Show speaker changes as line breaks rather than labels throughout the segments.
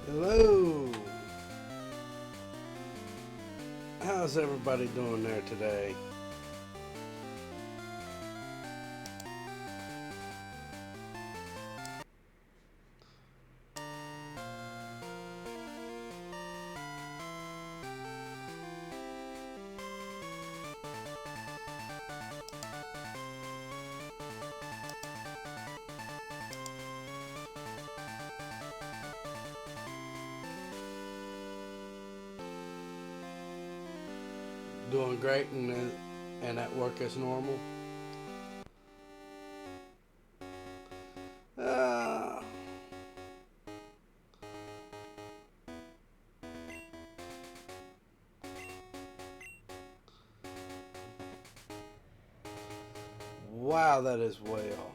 Hello! How's everybody doing there today? Doing great and at work as normal? Uh, wow, that is way off.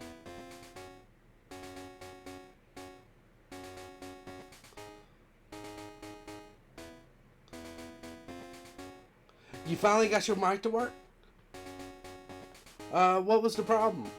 You finally got your mic to work? What was the problem?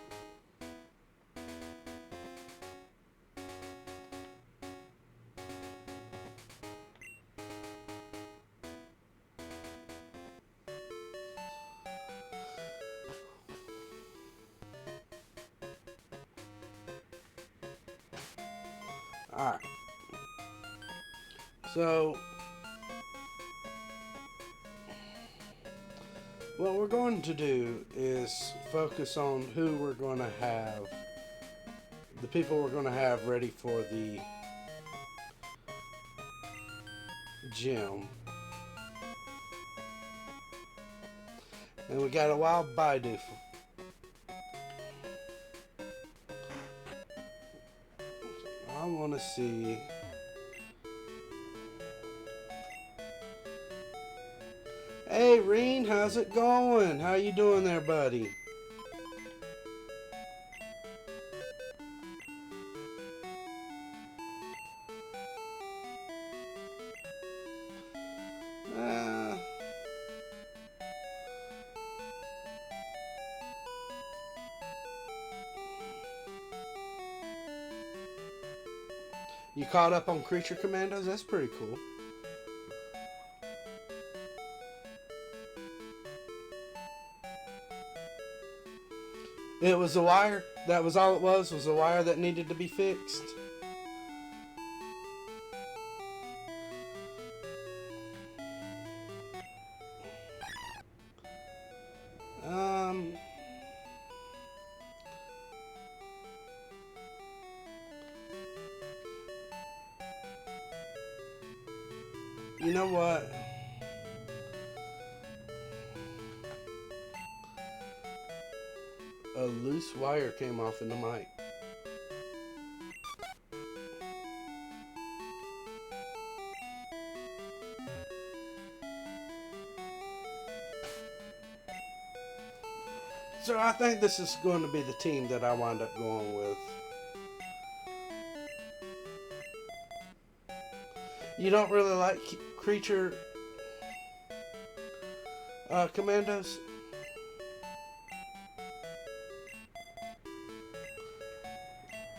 Alright. So, what we're going to do is focus on who we're going to have, the people we're going to have ready for the gym. And we got a wild Baidu. I want to see. Hey, Reen, how's it going? How you doing there, buddy? Uh, you caught up on Creature Commandos? That's pretty cool. It was a wire. That was all it was a wire that needed to be fixed. Um, you know what? A loose wire came off in the mic. So I think this is going to be the team that I wind up going with. You don't really like creature commandos?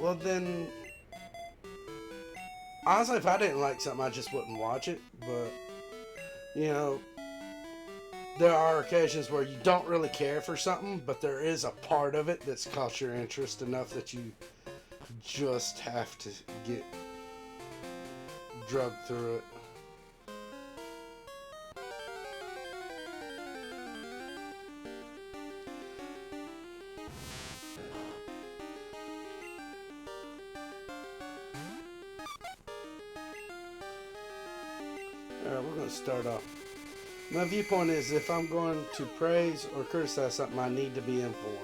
Well then, honestly, if I didn't like something, I just wouldn't watch it. But, you know, there are occasions where you don't really care for something, but there is a part of it that's caught your interest enough that you just have to get drugged through it. Alright, we're going to start off. My viewpoint is if I'm going to praise or criticize something, I need to be informed.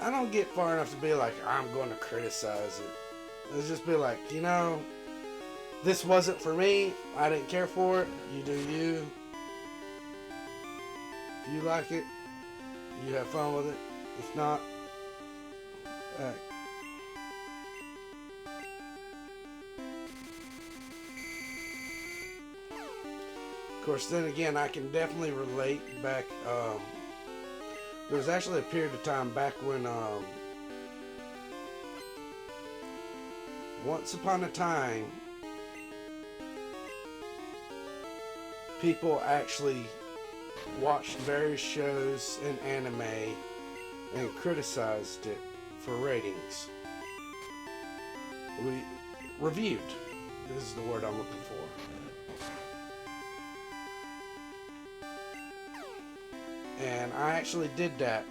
I don't get far enough to be like, I'm going to criticize it. Let's just be like, you know, this wasn't for me. I didn't care for it. You do you. If you like it, you have fun with it. If not, of course, then again, I can definitely relate back. There was actually a period of time back when Once upon a time, people actually watched various shows and anime and criticized it for ratings. We reviewed, this is the word I'm looking for. And I actually did that.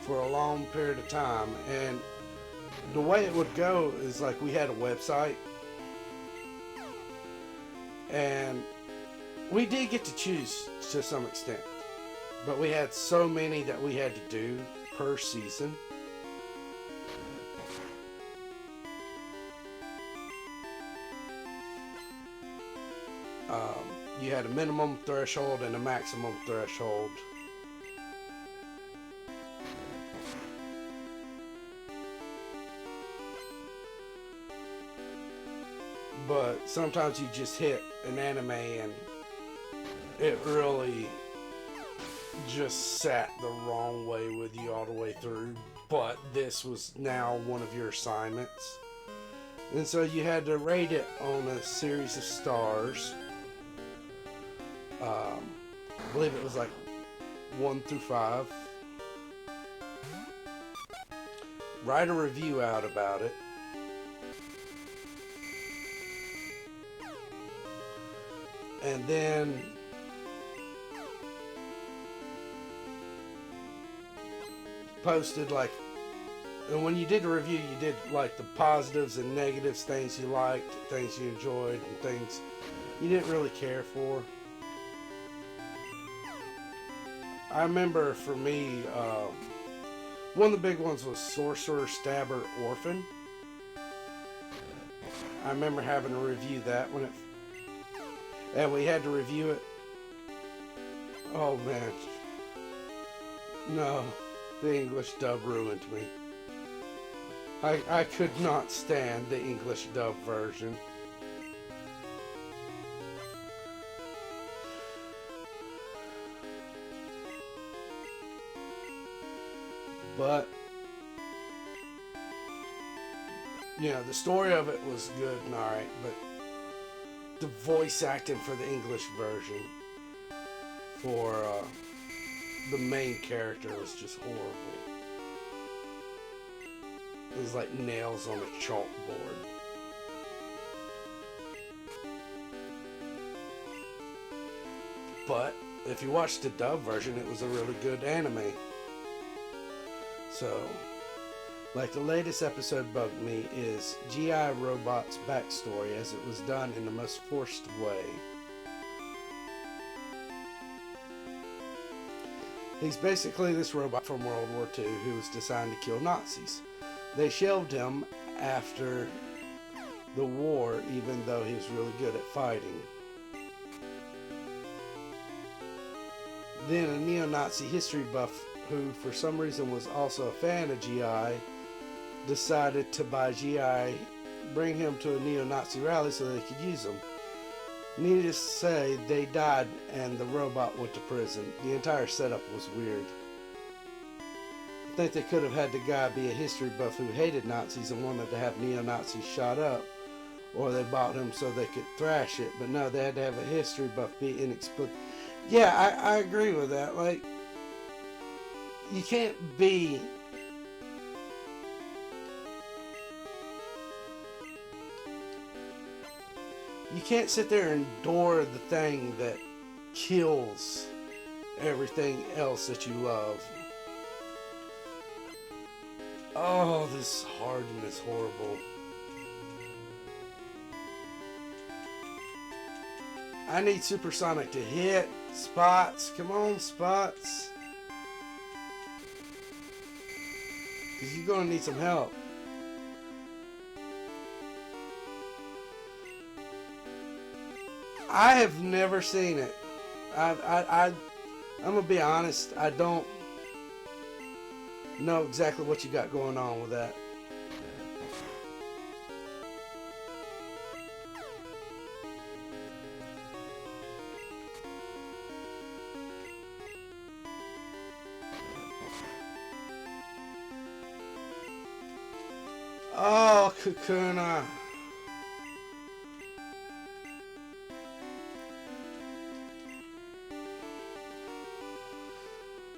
For a long period of time, and the way it would go is like we had a website, and we did get to choose to some extent, but we had so many that we had to do per season. You had a minimum threshold and a maximum threshold. But sometimes you just hit an anime and it really just sat the wrong way with you all the way through. But this was now one of your assignments. And so you had to rate it on a series of stars. I believe it was like 1 through 5. Write a review out about it. And then posted like, and when you did the review, you did like the positives and negatives, things you liked, things you enjoyed, and things you didn't really care for. I remember for me, one of the big ones was Sorcerer, Stabber, Orphan. I remember having to review that when it, and we had to review it. Oh man, no, the English dub ruined me. I could not stand the English dub version. But, you know, the story of it was good and alright, but the voice acting for the English version for the main character was just horrible. It was like nails on a chalkboard. But if you watched the dub version, it was a really good anime. So, like the latest episode bugged me is G.I. Robot's backstory, as it was done in the most forced way. He's basically this robot from World War II who was designed to kill Nazis. They shelved him after the war, even though he was really good at fighting. Then a neo-Nazi history buff who for some reason was also a fan of G.I. decided to buy G.I., bring him to a neo-Nazi rally so they could use him. Needless to say, they died and the robot went to prison. The entire setup was weird. I think they could have had the guy be a history buff who hated Nazis and wanted to have neo-Nazis shot up, or they bought him so they could thrash it, but no, they had to have a history buff be inexplicable. Yeah, I agree with that. Like, you can't be... You can't sit there and adore the thing that kills everything else that you love. Oh, this Harden is horrible. I need Supersonic to hit. Spots. Come on, Spots. Because you're going to need some help. I have never seen it. I'm going to be honest. I don't know exactly what you got going on with that. Oh, Kakuna.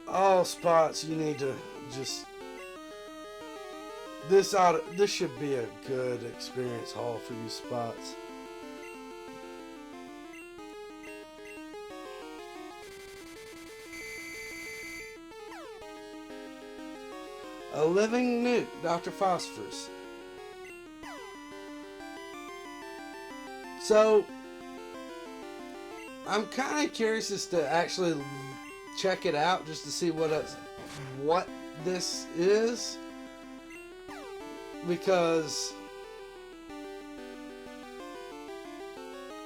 Oh, Spots, you need to just... This should be a good experience haul for you, Spots. A living nuke, Dr. Phosphorus. So, I'm kind of curious as to actually check it out just to see what this is, because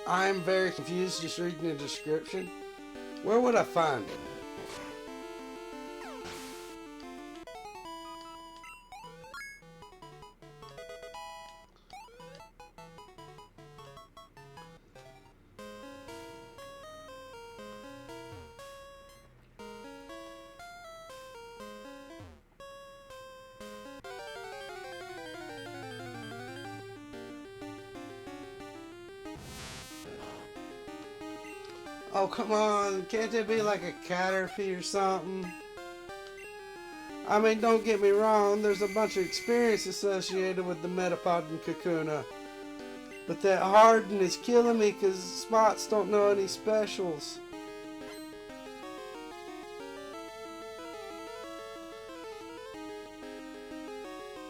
I'm very confused just reading the description. Where would I find it? Oh, come on. Can't there be like a Caterpie or something? I mean, don't get me wrong. There's a bunch of experience associated with the Metapod and Kakuna. But that Harden is killing me because Spots don't know any specials.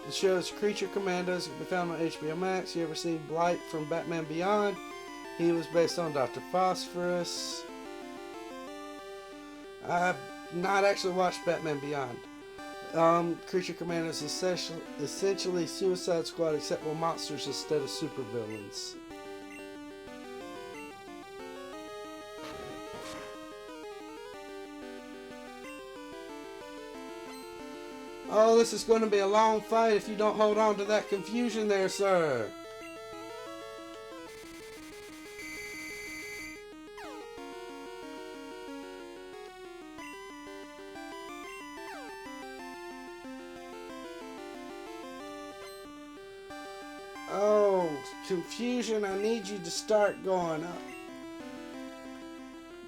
The show's Creature Commandos can be found on HBO Max. You ever seen Blight from Batman Beyond? He was based on Dr. Phosphorus. I've not actually watched Batman Beyond. Creature Commandos is essentially Suicide Squad except with monsters instead of supervillains. Oh, this is going to be a long fight if you don't hold on to that confusion there, sir. Oh, confusion, I need you to start going up.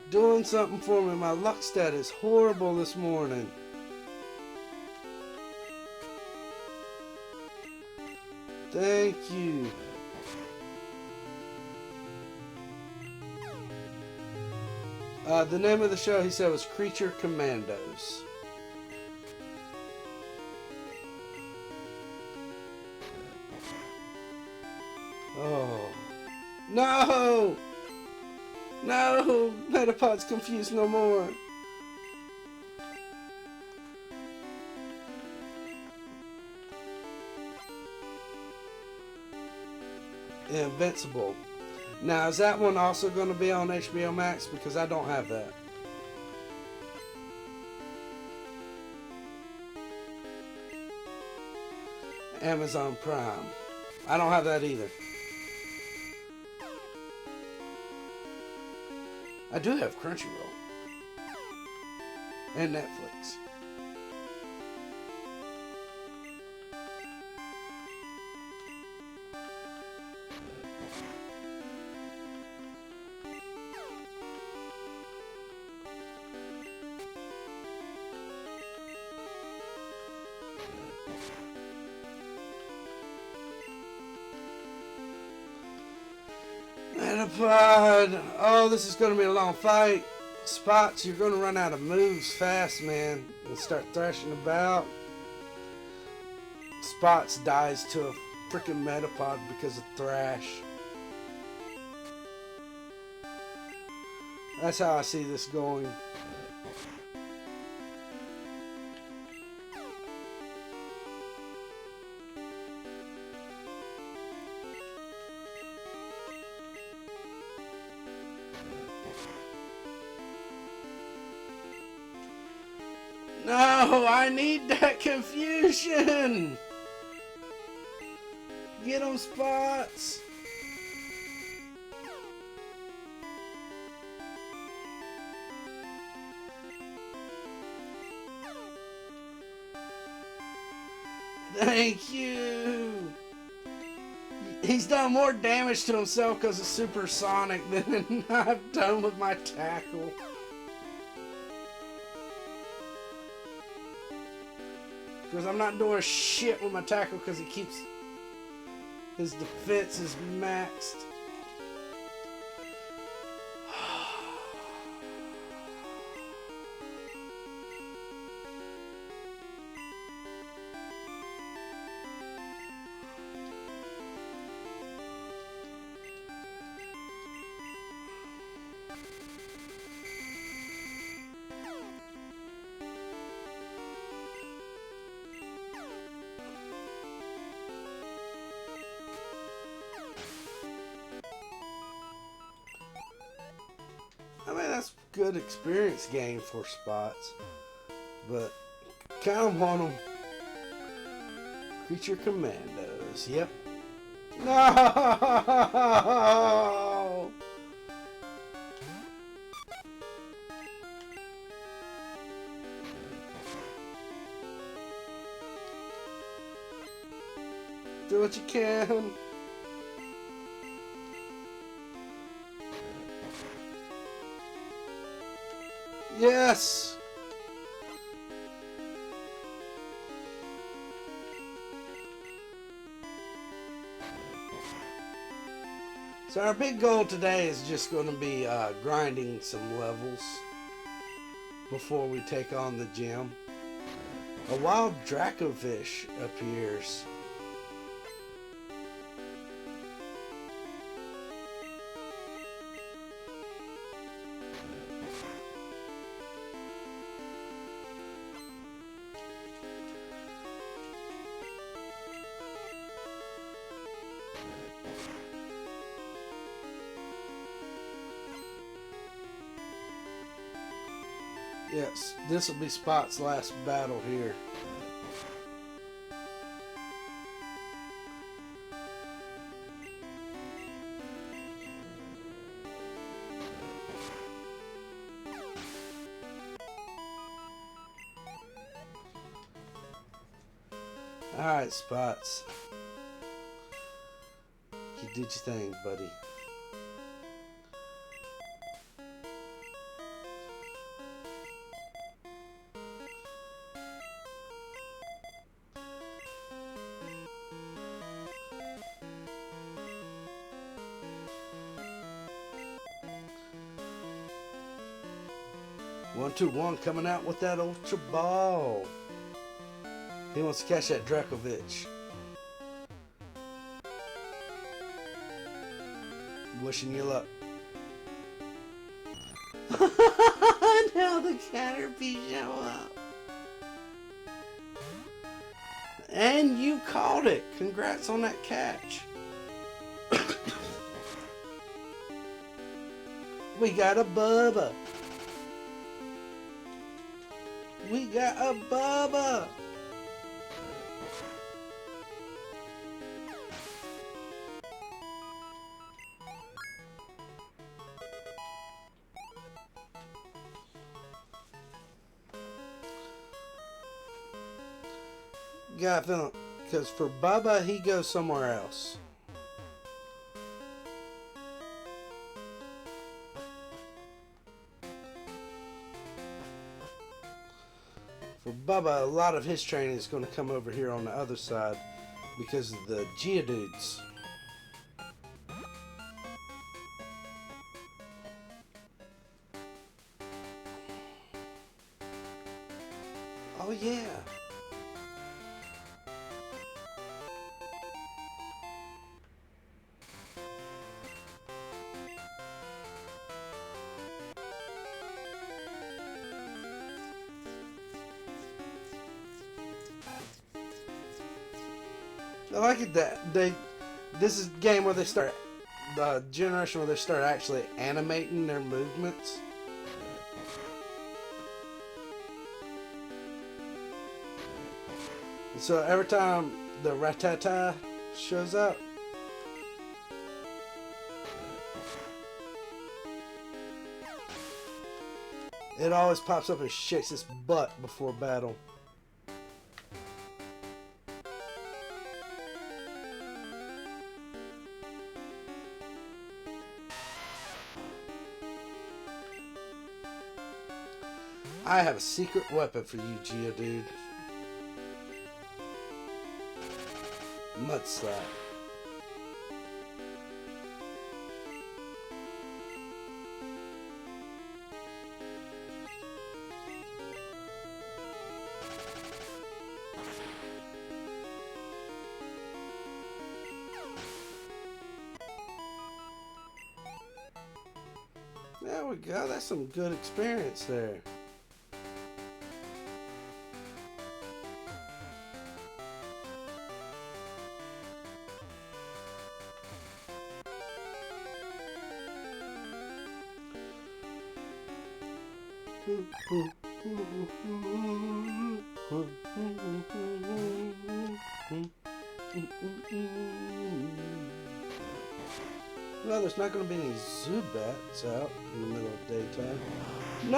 Doing something for me. My luck stat is horrible this morning. Thank you. The name of the show, he said, was Creature Commandos. Oh. No! No! Metapod's confused no more. Invincible. Now, is that one also going to be on HBO Max? Because I don't have that. Amazon Prime. I don't have that either. I do have Crunchyroll. And Netflix. Metapod. Oh, this is going to be a long fight. Spots, you're going to run out of moves fast, man. And start thrashing about. Spots dies to a freaking Metapod because of Thrash. That's how I see this going. No, I need that confusion. Get them, Spots. Thank you. He's done more damage to himself because of supersonic than I've done with my tackle. Because I'm not doing shit with my tackle because he keeps... His defense is maxed. I mean, that's good experience gain for spots, but kind of want them. Creature commandos, yep. No! Do what you can. Yes! So our big goal today is just going to be grinding some levels before we take on the gym. A wild Dracofish appears. Yes, this will be Spot's last battle here. Alright, Spots. You did your thing, buddy. One, 2-1 coming out with that Ultra Ball. He wants to catch that Dracovic. Wishing you luck. Now the Caterpie show up. And you caught it. Congrats on that catch. We got a Bubba. We got a Bubba. Got a feeling, because for Bubba, he goes somewhere else. For Bubba, a lot of his training is going to come over here on the other side because of the Geodudes. Oh yeah. I like it that this is a game where they start, the generation where they start actually animating their movements. So every time the Rattata shows up, it always pops up and shakes its butt before battle. I have a secret weapon for you, Geodude. Mudslap. There we go. That's some good experience there. Well, there's not going to be any Zubats out in the middle of daytime. No!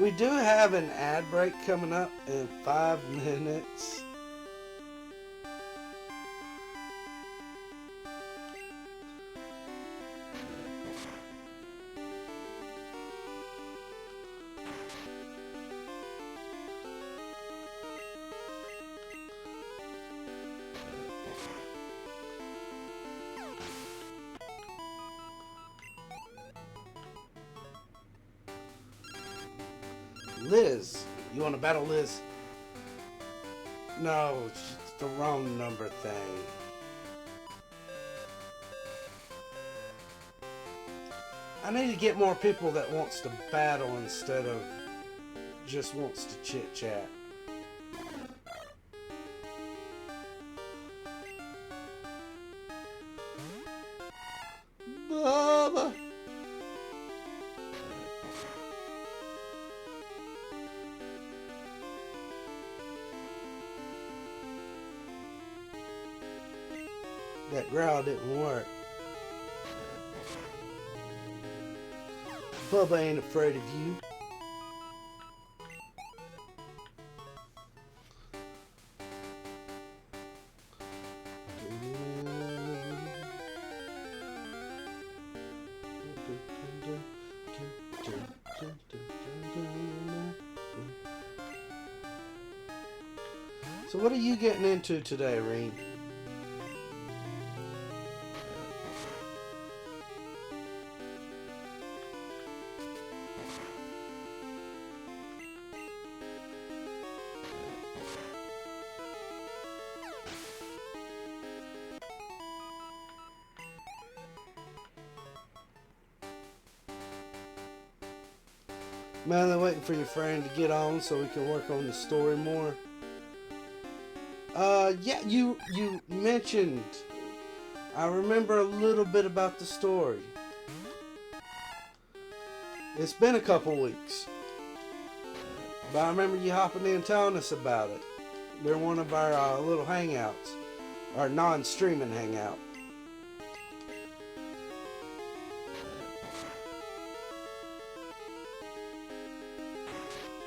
We do have an ad break coming up in 5 minutes. Liz, you want to battle Liz? No, it's the wrong number thing. I need to get more people that wants to battle instead of just wants to chit chat. Bubba. That growl didn't work. Bubba ain't afraid of you. So what are you getting into today, Reem? Man, they're waiting for your friend to get on so we can work on the story more. Yeah, you mentioned. I remember a little bit about the story. It's been a couple weeks. But I remember you hopping in and telling us about it. They're one of our little hangouts. Our non-streaming hangout.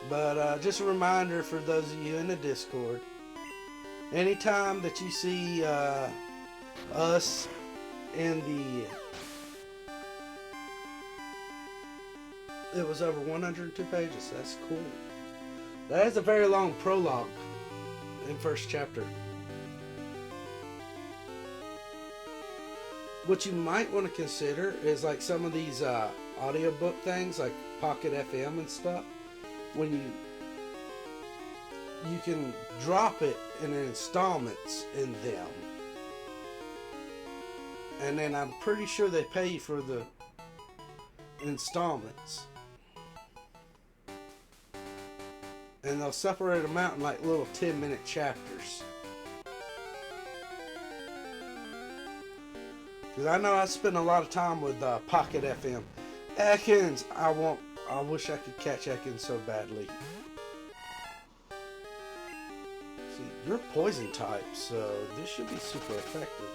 But just a reminder for those of you in the Discord. Anytime that you see us in it was over 102 pages. That's cool. That is a very long prologue in first chapter. What you might want to consider is like some of these audiobook things like Pocket FM and stuff. When you can drop it in installments in them, and then I'm pretty sure they pay you for the installments, and they'll separate them out in like little 10-minute chapters. Because I know I spend a lot of time with Pocket FM. Ekans, I wish I could catch Ekans so badly. See, you're poison type, so this should be super effective.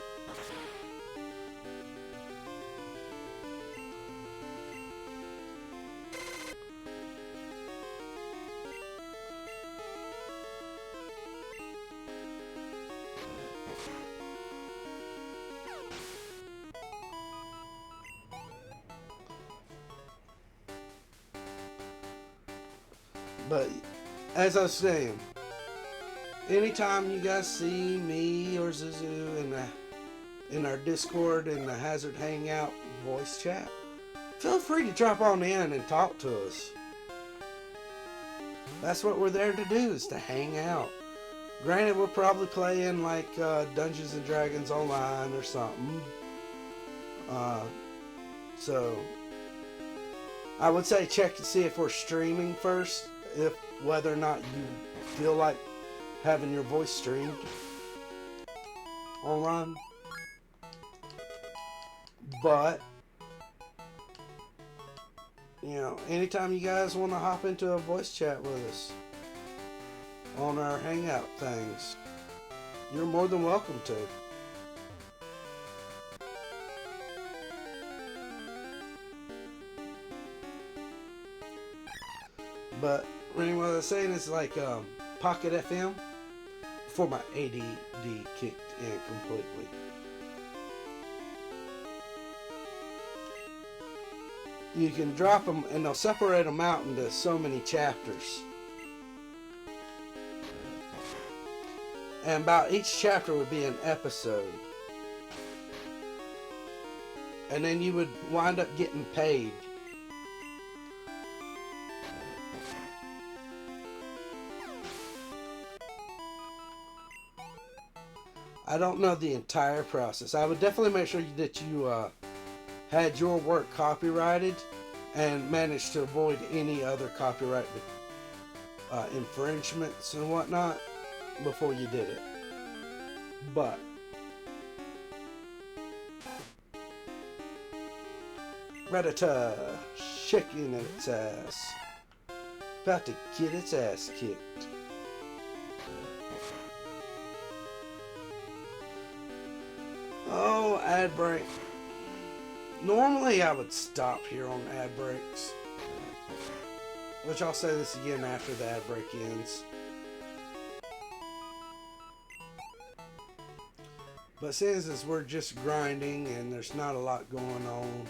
But as I was saying, anytime you guys see me or Zuzu in our Discord in the Hazard Hangout voice chat, feel free to drop on in and talk to us. That's what we're there to do, is to hang out. Granted, we'll probably play in like Dungeons and Dragons Online or something. So I would say check to see if we're streaming first, if whether or not you feel like having your voice streamed online. But you know, anytime you guys want to hop into a voice chat with us on our hangout things, you're more than welcome to. But really what I was saying is like Pocket FM before my ADD kicked in completely. You can drop them and they'll separate them out into so many chapters. And about each chapter would be an episode. And then you would wind up getting paid. I don't know the entire process. I would definitely make sure that you had your work copyrighted and managed to avoid any other copyright infringements and whatnot before you did it. But Rattata shaking its ass, about to get its ass kicked. Oh, ad break. Normally I would stop here on ad breaks, which I'll say this again after the ad break ends. But since we're just grinding and there's not a lot going on,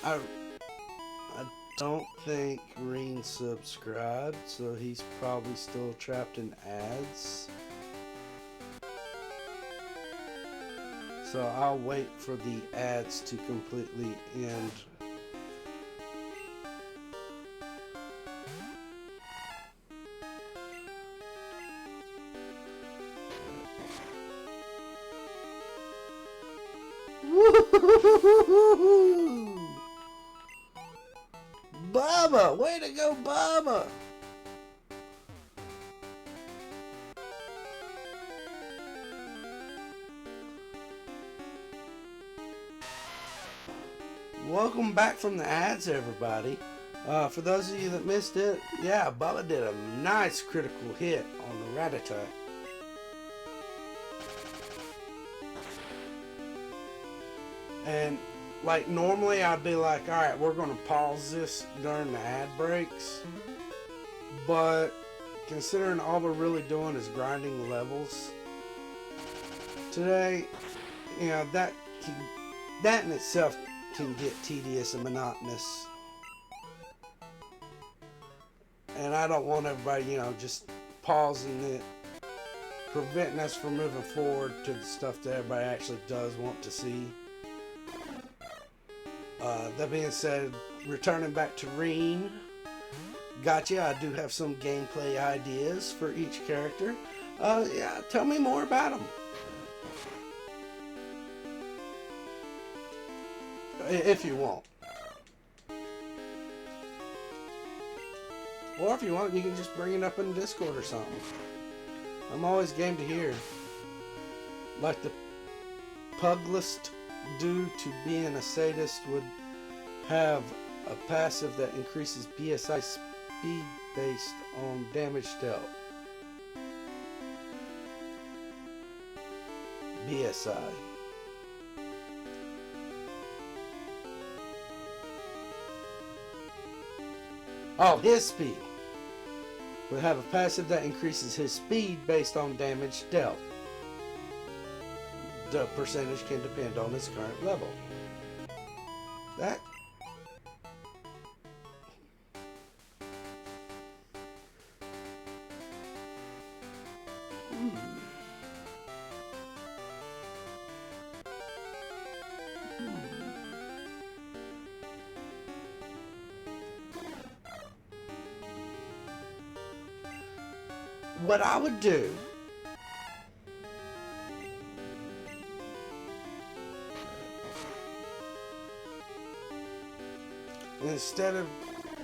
I don't think Reen subscribed, so he's probably still trapped in ads. So I'll wait for the ads to completely end. Woo-hoo-hoo-hoo-hoo-hoo! Bubba! Way to go, Bubba! Welcome back from the ads, everybody. For those of you that missed it, yeah, Bubba did a nice critical hit on the Rattata. And like normally I'd be like, alright, we're going to pause this during the ad breaks. But considering all we're really doing is grinding levels today, you know, that in itself can get tedious and monotonous. And I don't want everybody, you know, just pausing it, preventing us from moving forward to the stuff that everybody actually does want to see. That being said, returning back to Reen, gotcha. I do have some gameplay ideas for each character. Yeah, tell me more about them. If you want. Or if you want, you can just bring it up in Discord or something. I'm always game to hear. Like the Puglist due to being a sadist would have a passive that increases PSI speed based on damage dealt. BSI. Oh, his speed. Will have a passive that increases his speed based on damage dealt. The percentage can depend on his current level. That. What I would do instead of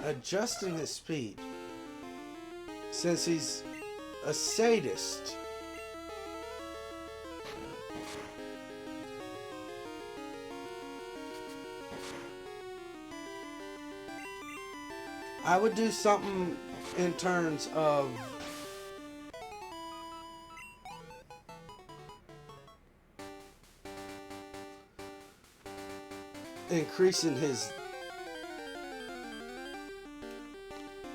adjusting his speed, since he's a sadist, I would do something in terms of increasing his.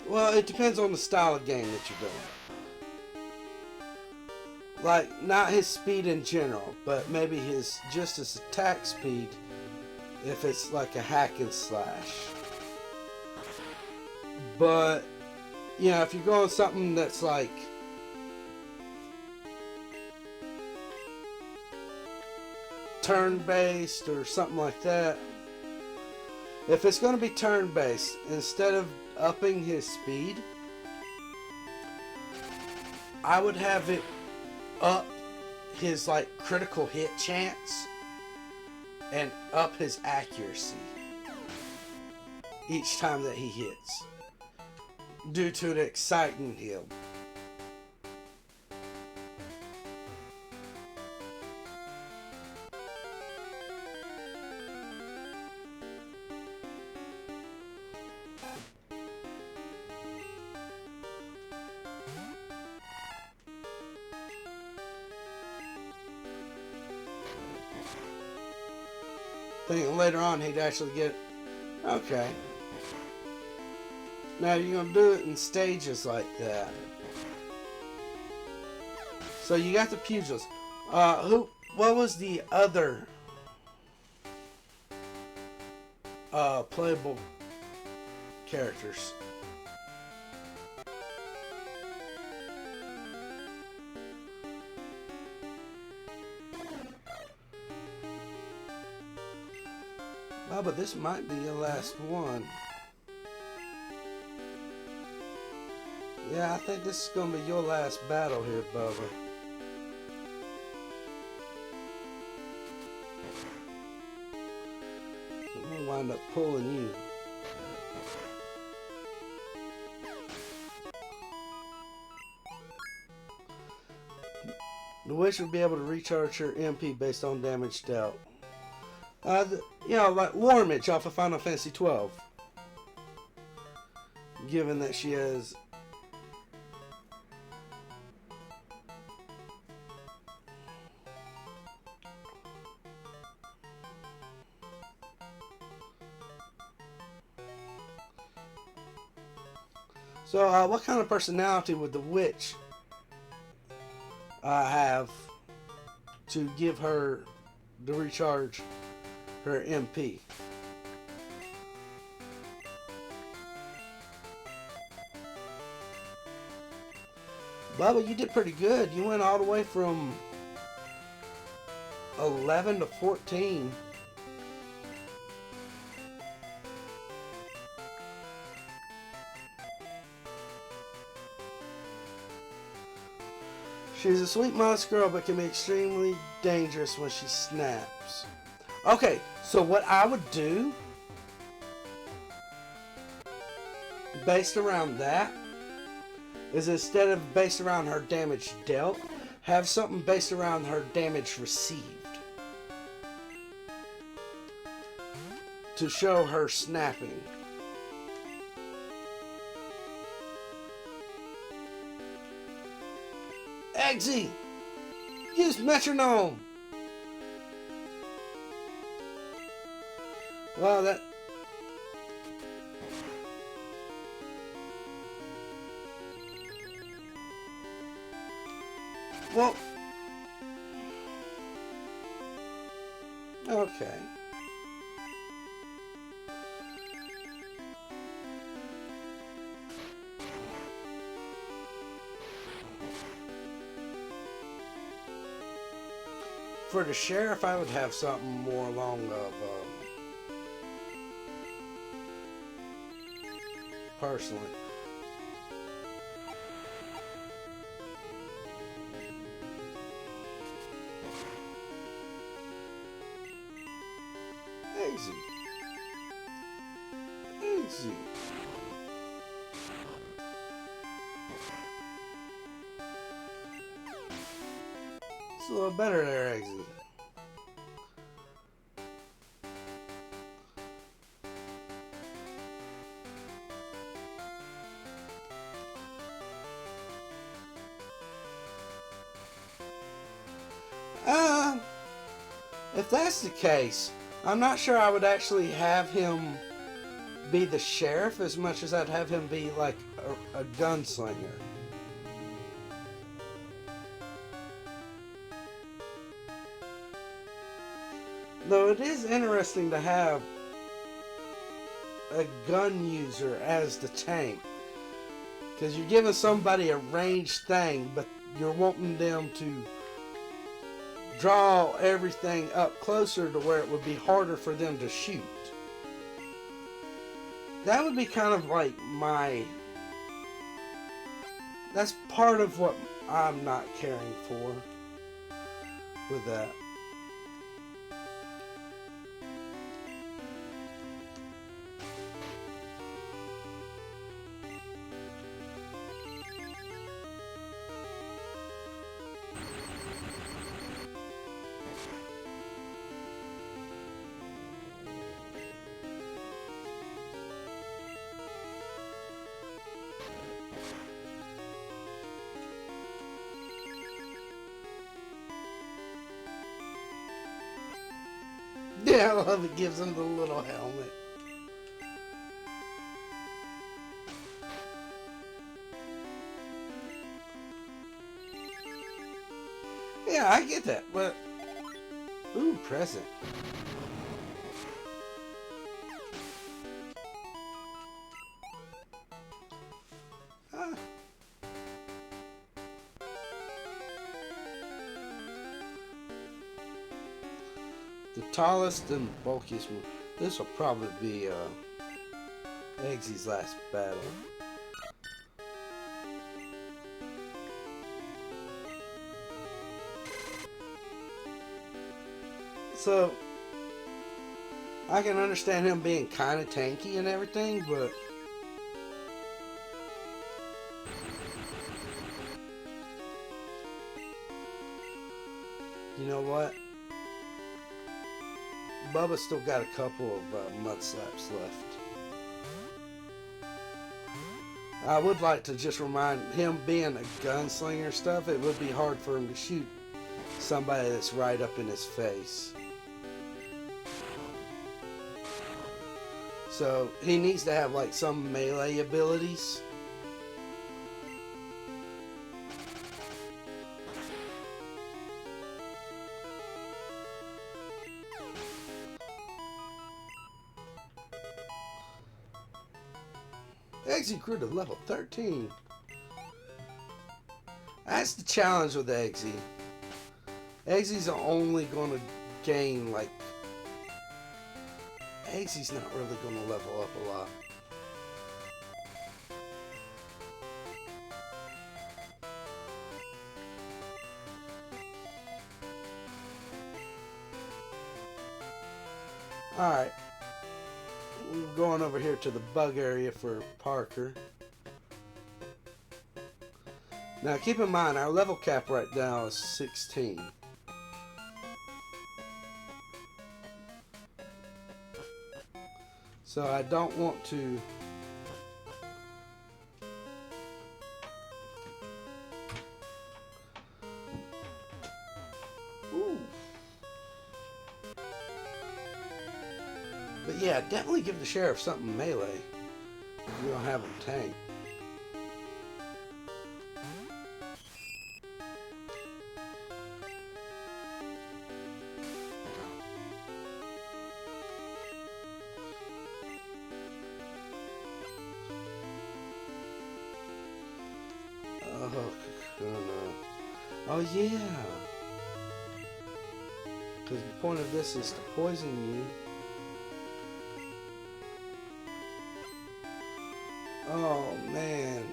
Well, it depends on the style of game that you're doing. Like, not his speed in general, but maybe his attack speed if it's like a hack and slash. But, you know, if you're going something that's like turn-based or something like that, if it's going to be turn-based, instead of upping his speed, I would have it up his like critical hit chance and up his accuracy each time that he hits, due to it exciting him. Thinking later on he'd actually get. Okay. Now you're gonna do it in stages like that. So you got the pugils. What was the other playable characters? Oh, but this might be your last one. Yeah, I think this is going to be your last battle here, Bubba. I'm going to wind up pulling you. The witch will be able to recharge her MP based on damage dealt. You know, like Warmage off of Final Fantasy 12. Given that she has so what kind of personality would the witch have to give her the recharge her MP? Bubba, you did pretty good. You went all the way from 11 to 14. She's a sweet, modest girl, but can be extremely dangerous when she snaps. Okay, so what I would do, based around that, is instead of based around her damage dealt, have something based around her damage received, to show her snapping. Eggsy, use metronome. Well, that... Well... Okay. For the sheriff, I would have something more along of, personally. Easy. Easy. It's a little better there, Eggsy. If that's the case, I'm not sure I would actually have him be the sheriff as much as I'd have him be like a gunslinger. Though it is interesting to have a gun user as the tank, because you're giving somebody a ranged thing, but you're wanting them to draw everything up closer to where it would be harder for them to shoot. That would be kind of like that's part of what I'm not caring for with that. Yeah, I love it. Gives him the little helmet. Yeah, I get that, but... Ooh, present. Ah. The tallest and bulkiest move. This will probably be Eggsy's last battle. So, I can understand him being kind of tanky and everything, but... You know what? Bubba's still got a couple of mud slaps left. I would like to just remind him, being a gunslinger stuff, it would be hard for him to shoot somebody that's right up in his face. So he needs to have like some melee abilities. Eggsy grew to level 13. That's the challenge with Eggsy. Eggsy's only going to gain like... Eggsy's not really going to level up a lot. Alright. We're going over here to the bug area for Parker. Now keep in mind, our level cap right now is 16. So I don't want to... Ooh. But yeah, definitely give the sheriff something melee. You don't have him tank. Oh, Kakuna. Oh yeah. Because the point of this is to poison you. Oh man.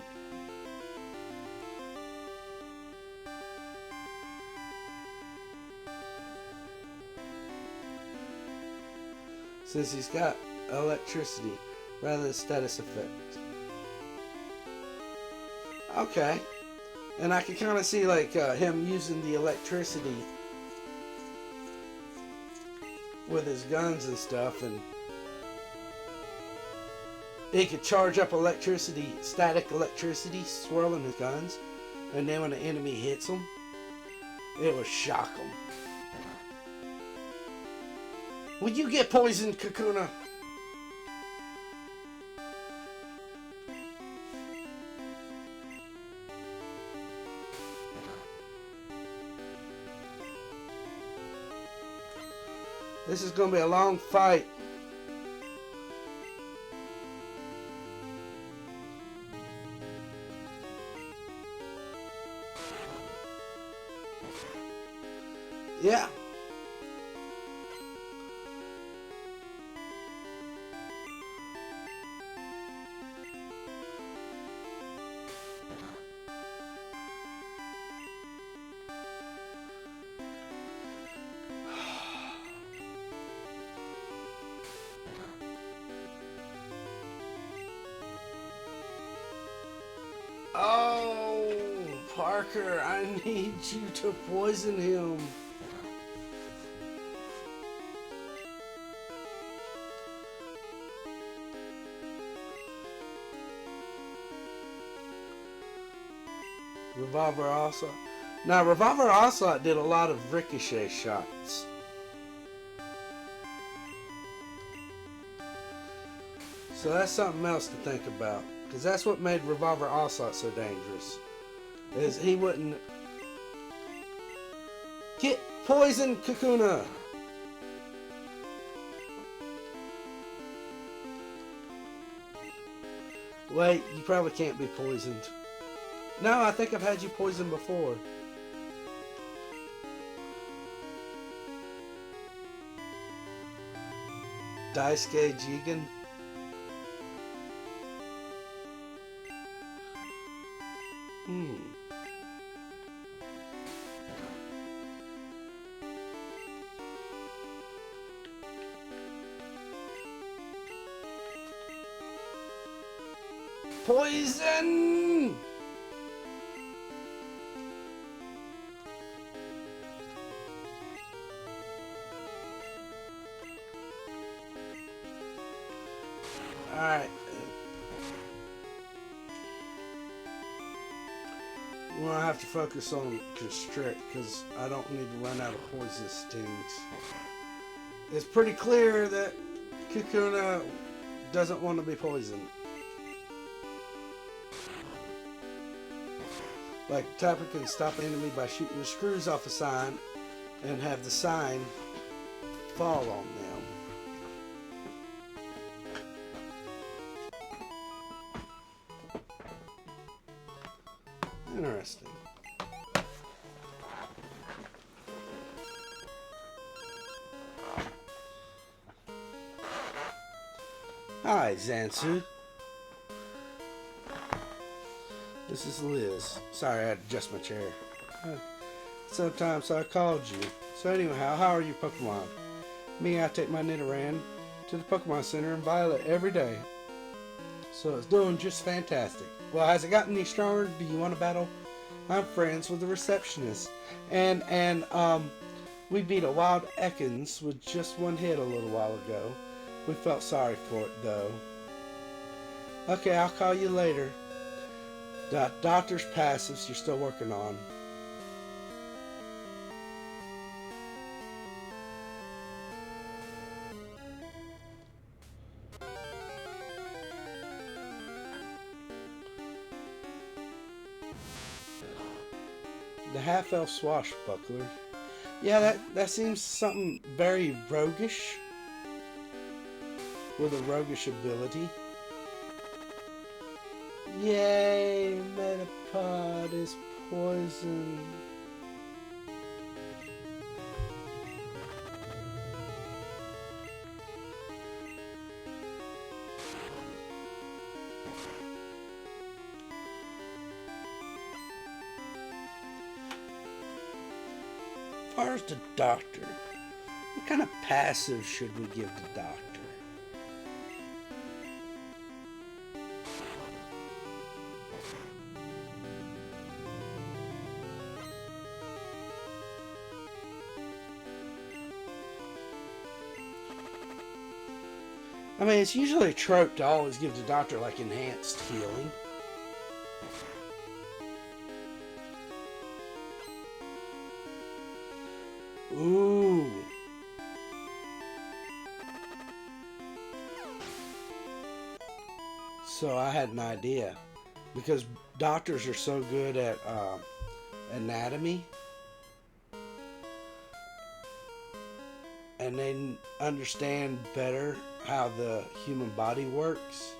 Since he's got electricity rather than status effect. Okay. And I can kind of see like him using the electricity with his guns and stuff, and he could charge up electricity, static electricity, swirling his guns, and then when the enemy hits him, it would shock him. Will you get poisoned, Kakuna? This is going to be a long fight. Yeah. Oh, Parker, I need you to poison him. Revolver Onslaught. Now, Revolver Onslaught did a lot of ricochet shots. So that's something else to think about. Because that's what made Revolver Onslaught so dangerous. Is he wouldn't... Get poisoned, Kakuna! Wait, you probably can't be poisoned. No, I think I've had you poisoned before. Daisuke Jigen. Poison! Alright. We're going to have to focus on Constrict because I don't need to run out of poison stings. It's pretty clear that Kakuna doesn't want to be poisoned. Like, Tapper can stop an enemy by shooting the screws off a sign and have the sign fall on them. Interesting. Hi, Zansu. This is Liz. Sorry, I had to adjust my chair. Sometimes I called you. So anyhow, how are your Pokemon? Me, I take my Nidoran to the Pokemon Center in Violet every day. So it's doing just fantastic. Well, has it gotten any stronger? Do you want to battle? I'm friends with the receptionist. And we beat a wild Ekans with just one hit a little while ago. We felt sorry for it, though. Okay, I'll call you later. Doctor's passives you're still working on. The half-elf swashbuckler. Yeah, that seems something very roguish. With a roguish ability. Yay, Metapod is poison. As far as the doctor, what kind of passive should we give the doctor? I mean, it's usually a trope to always give the doctor like enhanced healing. Ooh. So I had an idea. Because doctors are so good at anatomy. And they understand better how the human body works.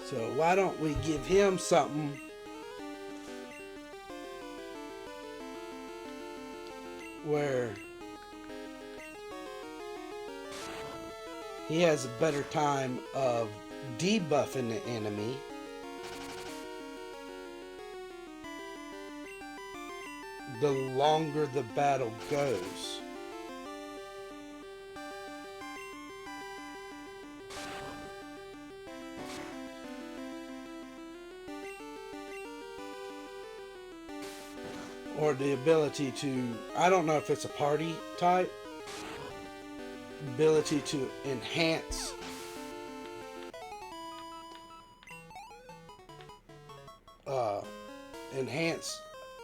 So why don't we give him something where he has a better time of debuffing the enemy the longer the battle goes. Or the ability to, I don't know if it's a party type, ability to enhance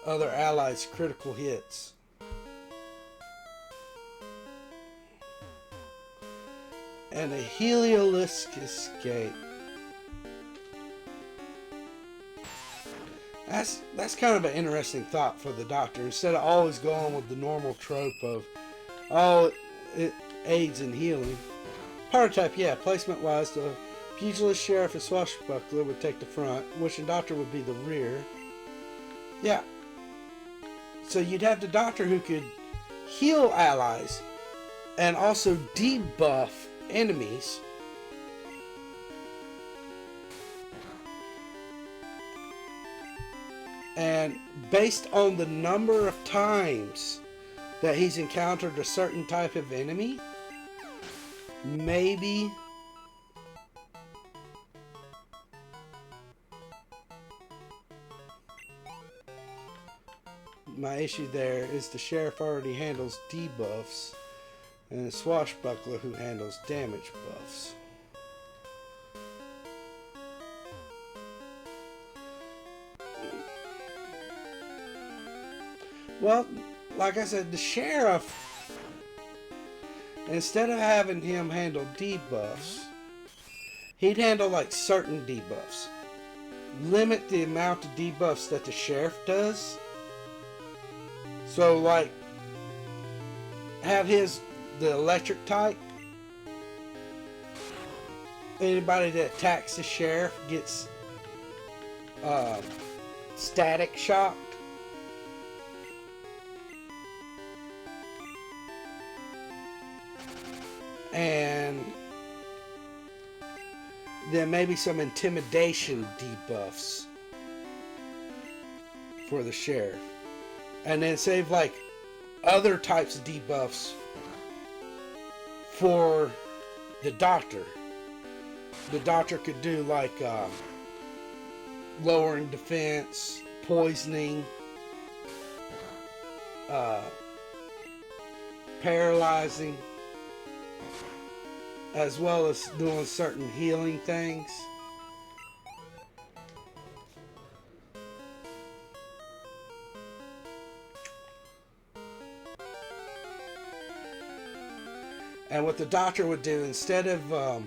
other allies' critical hits. And a Heliolisk escape. That's kind of an interesting thought for the doctor. Instead of always going with the normal trope of, oh, it aids in healing. Power type, yeah. Placement wise, the pugilist, sheriff, and swashbuckler would take the front, which the doctor would be the rear. Yeah. So you'd have the doctor who could heal allies and also debuff enemies. And based on the number of times that he's encountered a certain type of enemy, maybe my issue there is the sheriff already handles debuffs and the swashbuckler who handles damage buffs. Well, like I said, the sheriff, instead of having him handle debuffs, he'd handle like certain debuffs. Limit the amount of debuffs that the sheriff does. So like, have the electric type. Anybody that attacks the sheriff gets static shocked. And then maybe some intimidation debuffs for the sheriff. And then save like other types of debuffs for the doctor. The doctor could do like lowering defense, poisoning, paralyzing, as well as doing certain healing things. And what the doctor would do, instead of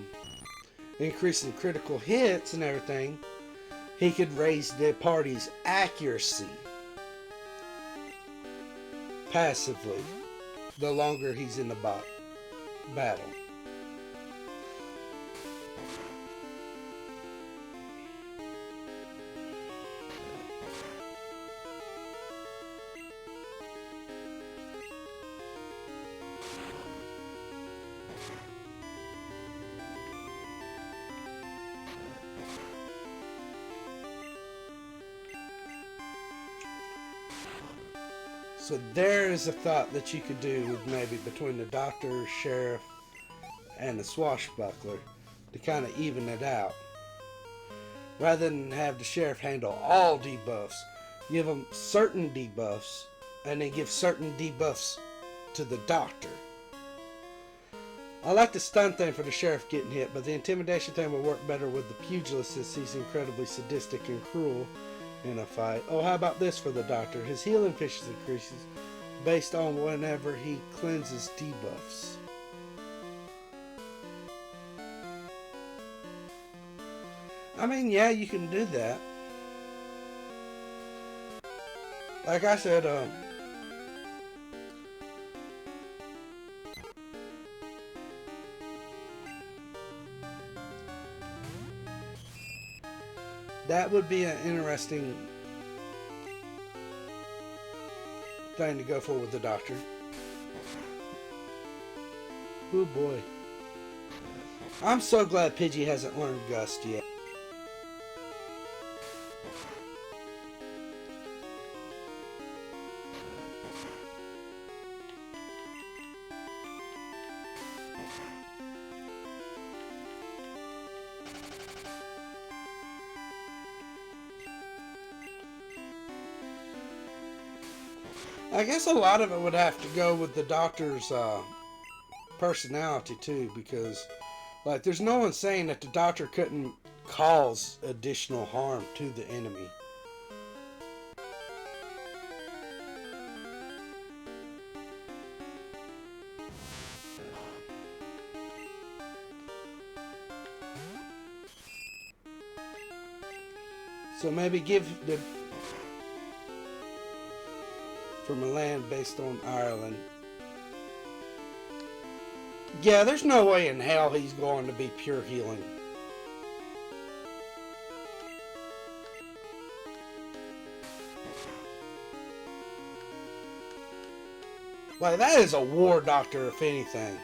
increasing critical hits and everything, he could raise the party's accuracy passively the longer he's in the battle. So there is a thought that you could do with maybe between the doctor, sheriff, and the swashbuckler to kind of even it out. Rather than have the sheriff handle all debuffs, give him certain debuffs and then give certain debuffs to the doctor. I like the stun thing for the sheriff getting hit, but the intimidation thing would work better with the pugilist since he's incredibly sadistic and cruel in a fight. Oh, how about this for the doctor? His healing efficiency increases based on whenever he cleanses debuffs. I mean, yeah, you can do that. Like I said, that would be an interesting thing to go for with the doctor. Oh boy. I'm so glad Pidgey hasn't learned Gust yet. I guess a lot of it would have to go with the doctor's personality too, because like there's no one saying that the doctor couldn't cause additional harm to the enemy. So maybe give the from a land based on Ireland. Yeah, there's no way in hell he's going to be pure healing. Like, that is a war doctor, if anything.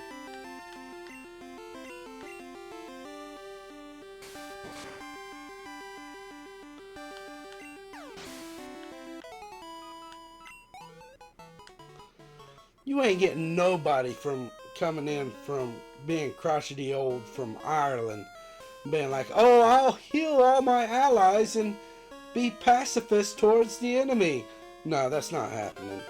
You ain't getting nobody from coming in from being crotchety old from Ireland being like, oh, I'll heal all my allies and be pacifist towards the enemy. No, that's not happening.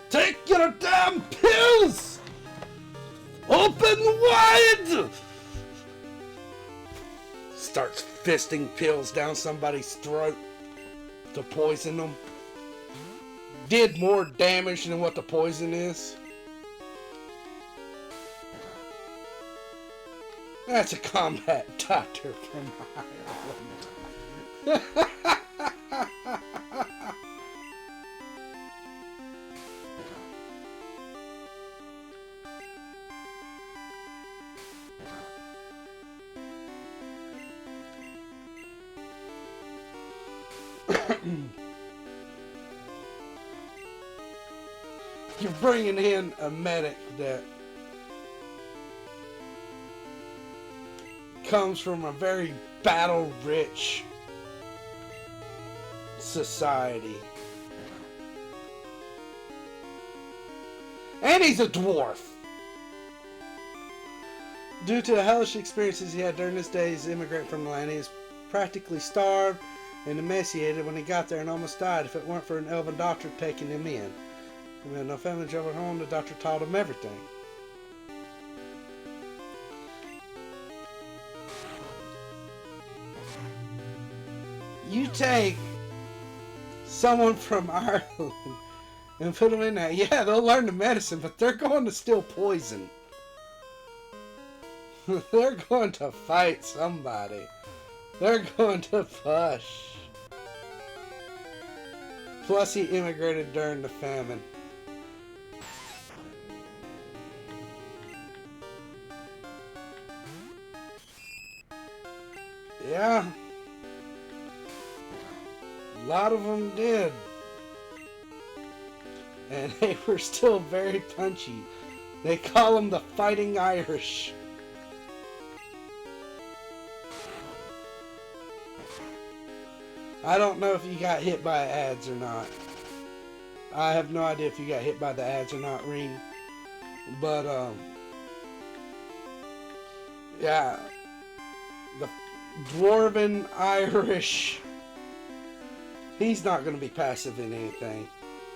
Take your damn pills! Open wide! Starts fisting pills down somebody's throat to poison them. Did more damage than what the poison is. That's a combat doctor from Ireland. You're bringing in a medic that comes from a very battle-rich society. And he's a dwarf. Due to the hellish experiences he had during his days immigrating from the land, he was practically starved and emaciated when he got there and almost died if it weren't for an elven doctor taking him in. He had no family job at home, the doctor taught him everything. You take someone from Ireland and put them in there. Yeah, they'll learn the medicine, but they're going to steal poison. They're going to fight somebody. They're going to push. Plus, he immigrated during the famine. Yeah. A lot of them did. And they were still very punchy. They call them the Fighting Irish. I don't know if you got hit by ads or not. I have no idea if you got hit by the ads or not, Ring. But, yeah. The Dwarven Irish. He's not going to be passive in anything.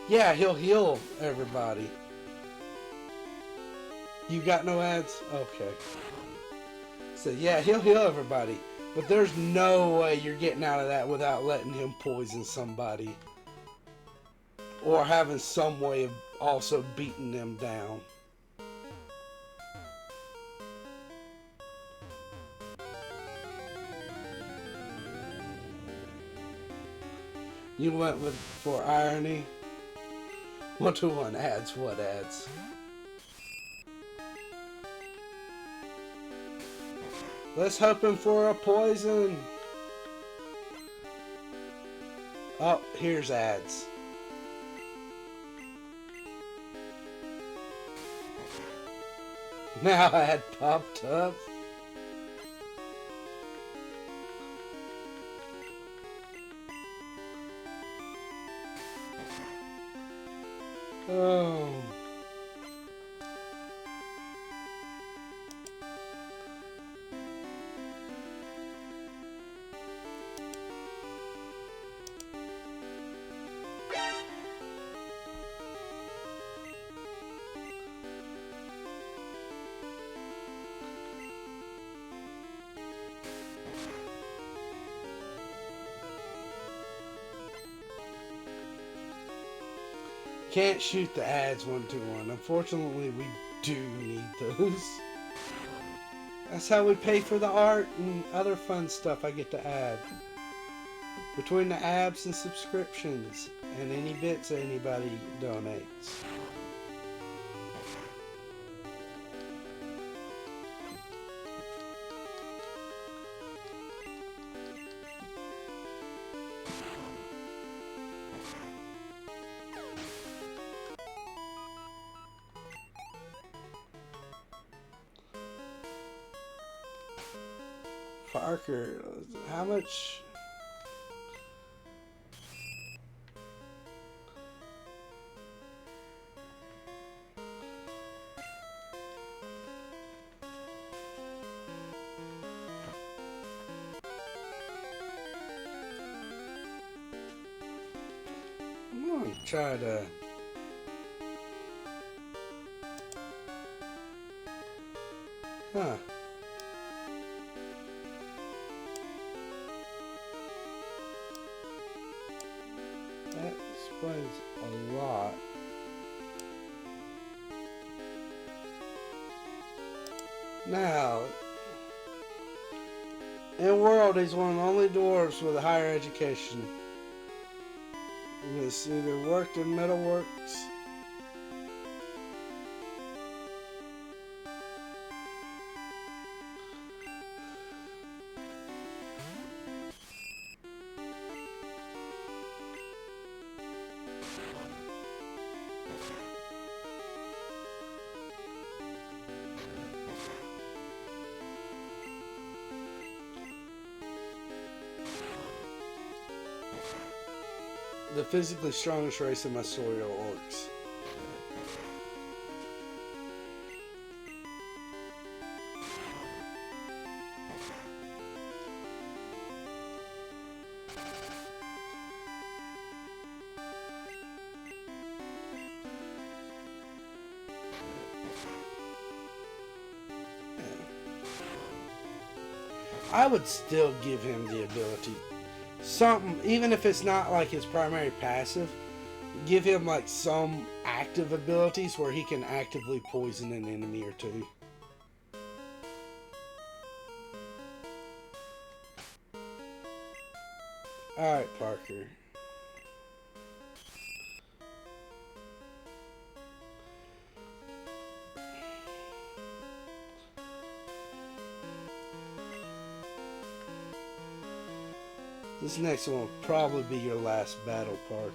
Yeah, he'll heal everybody. You got no ads? Okay. So, yeah, he'll heal everybody. But there's no way you're getting out of that without letting him poison somebody. Or having some way of also beating them down. You went for irony? 1-to-1 ads, what ads? Let's hoping for a poison. Oh, here's ads. Now ad popped up. Oh. Can't shoot the ads 1-to-1. Unfortunately, we do need those. That's how we pay for the art and other fun stuff I get to add. Between the abs and subscriptions and any bits anybody donates. Parker, how much? I'm gonna try to. Huh. That explains a lot. Now, in the world, he's one of the only dwarves with a higher education. He's either worked in metalworks. The physically strongest race in my story are orcs. I would still give him the ability something, even if it's not like his primary passive, give him like some active abilities where he can actively poison an enemy or two. Alright, Parker. This next one will probably be your last battle, Parker.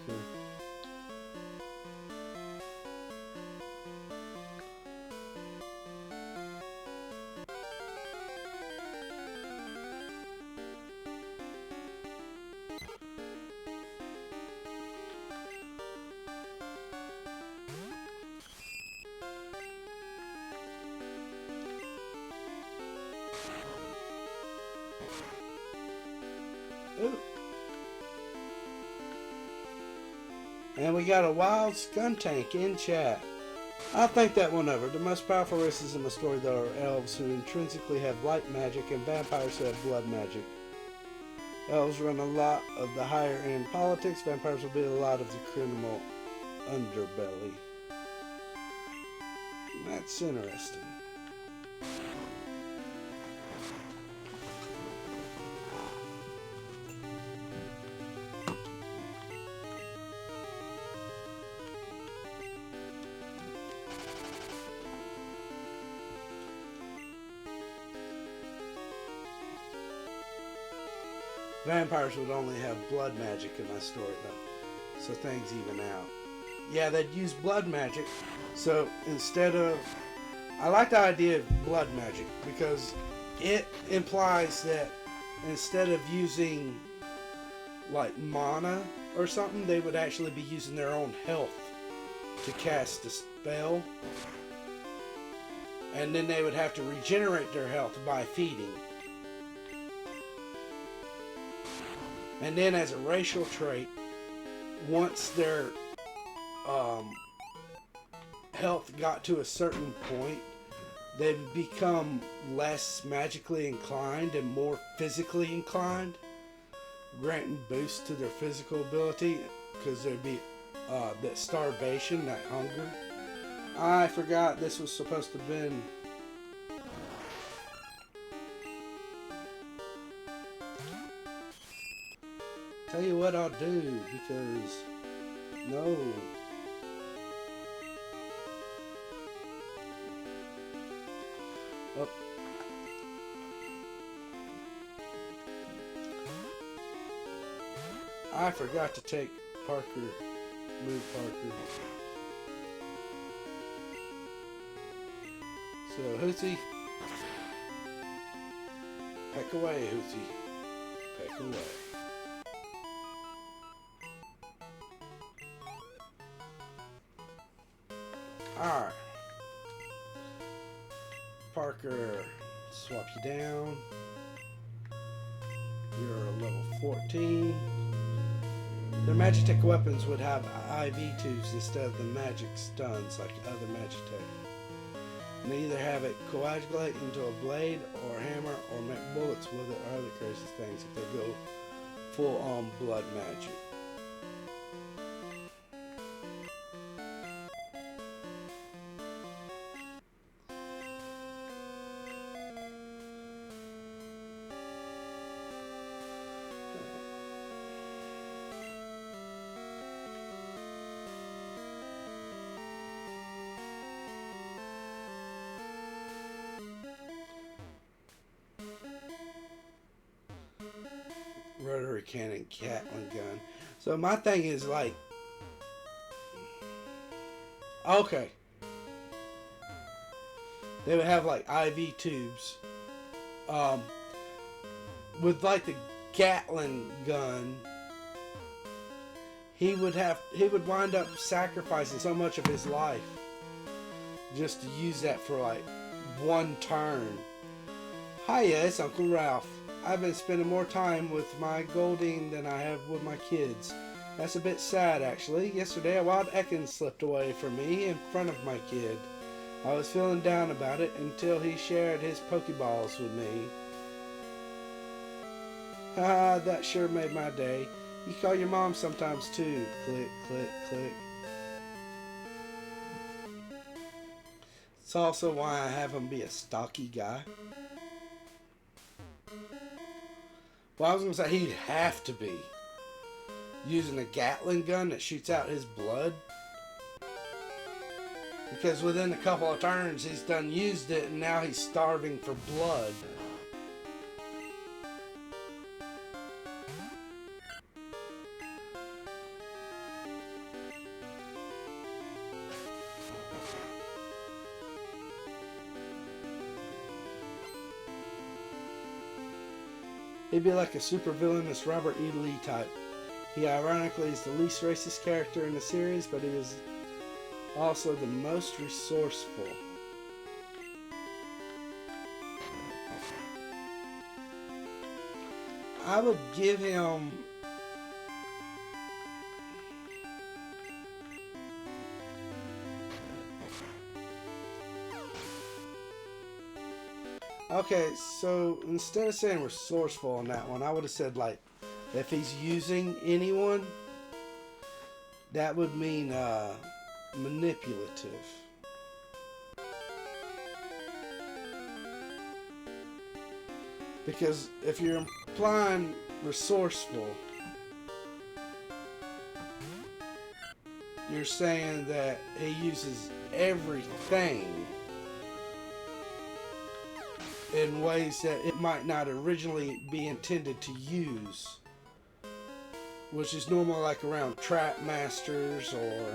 Ooh. And we got a wild Skuntank in chat. I'll think that one over. The most powerful races in the story, though, are elves who intrinsically have light magic and vampires who have blood magic. Elves run a lot of the higher end politics. Vampires will be a lot of the criminal underbelly. That's interesting. Vampires would only have blood magic in my story, though, so things even out. Yeah, they'd use blood magic, so instead of... I like the idea of blood magic, because it implies that instead of using, like, mana or something, they would actually be using their own health to cast a spell. And then they would have to regenerate their health by feeding. And then as a racial trait, once their health got to a certain point, they become less magically inclined and more physically inclined, granting boosts to their physical ability, because there'd be that starvation, that hunger. I forgot this was supposed to have been... Tell you what I'll do, because... No. Oh. I forgot to take Parker. Move Parker. So, Hootie. Peck away, Hootie. Peck away. Alright. Parker, swap you down. You're a level 14. Their Magitech weapons would have IV tubes instead of the magic stuns like other Magitech. And they either have it coagulate into a blade or a hammer or make bullets with it or other crazy things if they go full on blood magic. Rotary cannon, Gatling gun. So my thing is like, okay, they would have like IV tubes. With like the Gatling gun, he would wind up sacrificing so much of his life just to use that for like one turn. Hiya, it's Uncle Ralph. I've been spending more time with my Goldine than I have with my kids. That's a bit sad, actually. Yesterday, a wild Ekans slipped away from me in front of my kid. I was feeling down about it until he shared his Pokeballs with me. Ah, that sure made my day. You call your mom sometimes too. Click, click, click. It's also why I have him be a stocky guy. Well, I was going to say he'd have to be using a Gatling gun that shoots out his blood. Because within a couple of turns, he's done used it, and now he's starving for blood. He'd be like a super villainous Robert E. Lee type. He ironically is the least racist character in the series, but he is also the most resourceful. I would give him... Okay, so instead of saying resourceful on that one, I would have said, like, if he's using anyone, that would mean manipulative. Because if you're implying resourceful, you're saying that he uses everything in ways that it might not originally be intended to use, which is normally like around trap masters or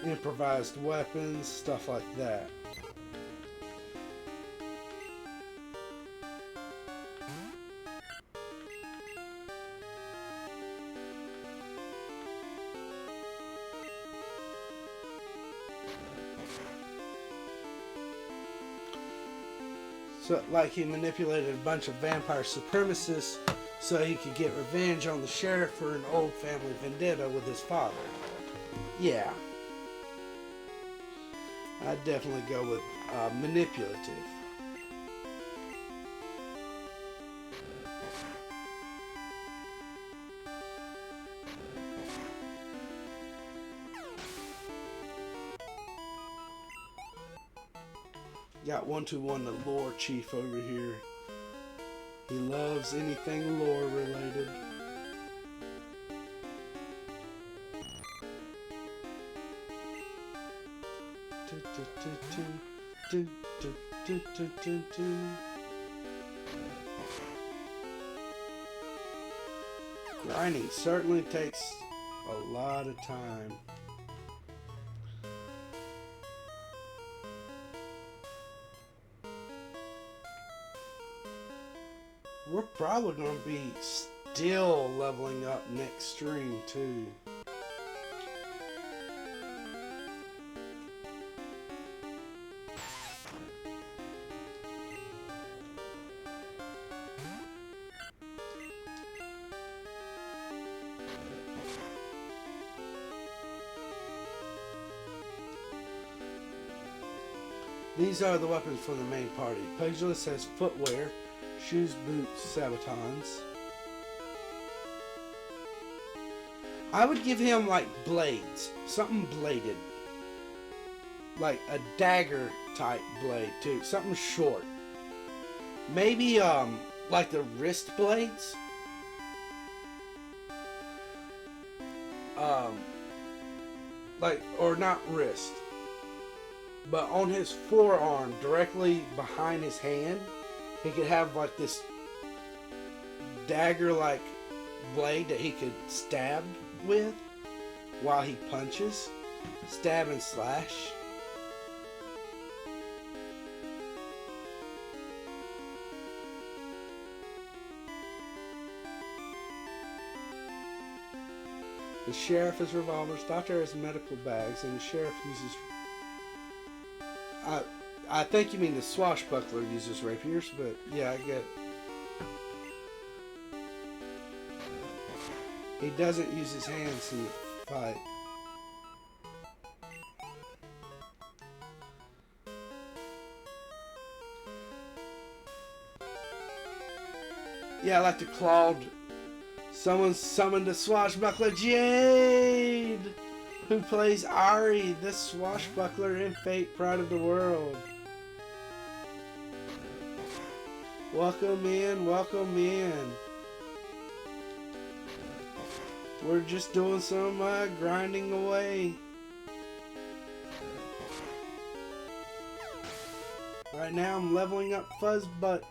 improvised weapons, stuff like that. So, like he manipulated a bunch of vampire supremacists so he could get revenge on the sheriff for an old family vendetta with his father. Yeah. I'd definitely go with manipulative. Got 121 the lore chief over here. He loves anything lore related. Grinding certainly takes a lot of time. We're probably going to be still leveling up next stream too. These are the weapons for the main party. Pugilist has footwear, shoes, boots, sabatons. I would give him like blades, something bladed, like a dagger type blade too, something short. Maybe like the wrist blades. Like, or not wrist, but on his forearm, directly behind his hand, he could have like this dagger-like blade that he could stab with while he punches. Stab and slash. The sheriff has revolvers, doctor has medical bags, and the sheriff uses... I think you mean the swashbuckler uses rapiers, but yeah, I get it. He doesn't use his hands in the fight. Yeah, like the clawed. Someone summoned a swashbuckler Jade, who plays Ari, the swashbuckler in Fate Pride of the World. Welcome in, welcome in. We're just doing some grinding away. Right now I'm leveling up Fuzzbutt,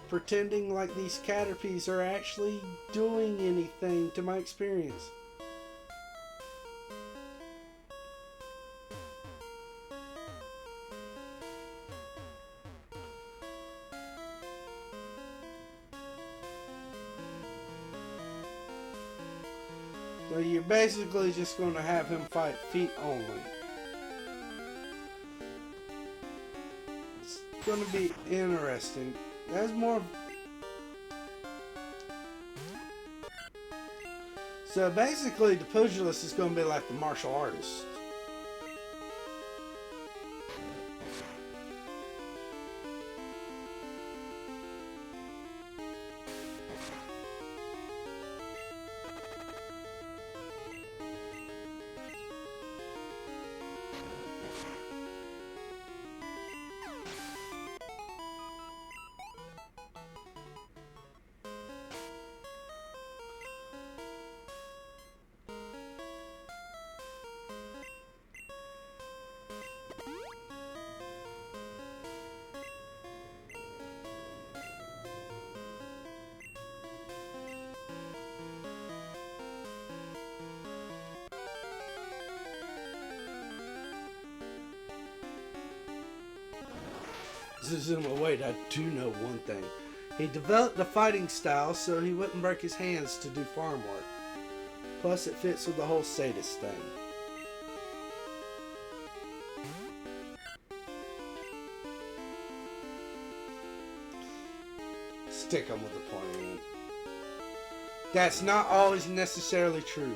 pretending like these Caterpies are actually doing anything to my experience. So you're basically just going to have him fight feet only. It's going to be interesting. That's more. So basically the pugilist is going to be like the martial artist. Wait, I do know one thing. He developed a fighting style so he wouldn't break his hands to do farm work. Plus it fits with the whole sadist thing. Stick him with the pointy end. That's not always necessarily true.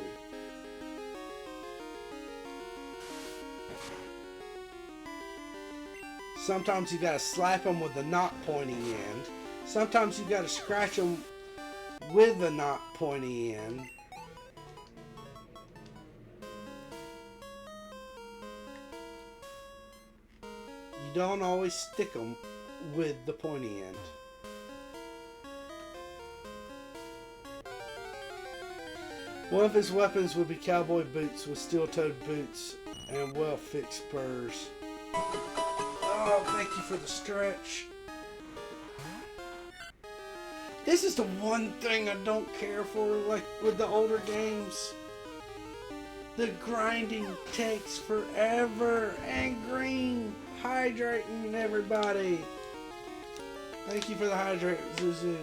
Sometimes you gotta slap them with the not pointy end. Sometimes you gotta scratch them with the not pointy end. You don't always stick them with the pointy end. One of his weapons would be cowboy boots with steel-toed boots and well-fixed spurs. Oh, thank you for the stretch. This is the one thing I don't care for, like with the older games. The grinding takes forever, and green hydrating everybody. Thank you for the hydrate, Zuzu.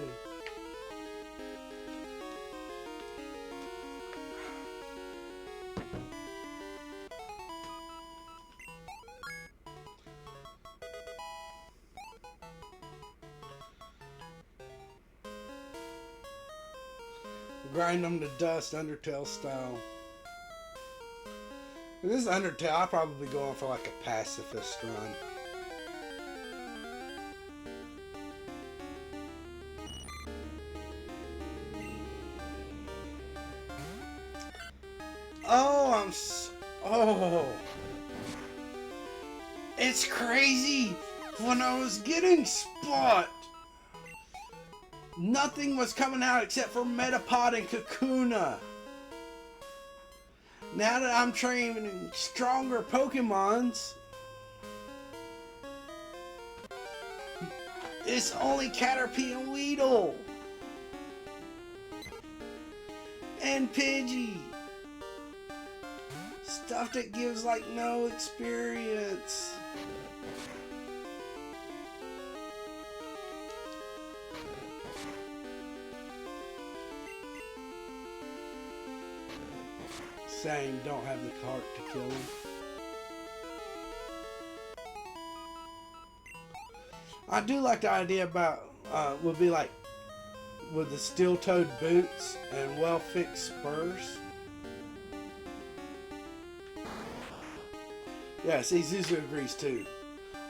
Grind them to dust, Undertale style. If this is Undertale, I'll probably go on for like a pacifist run. Oh, it's crazy. When I was getting Spot, nothing was coming out except for Metapod and Kakuna. Now that I'm training stronger Pokemons, it's only Caterpie and Weedle. And Pidgey. Stuff that gives like no experience. Same, don't have the heart to kill him. I do like the idea about, would be like, with the steel-toed boots and well-fixed spurs. Yeah, see, Zuzu agrees too.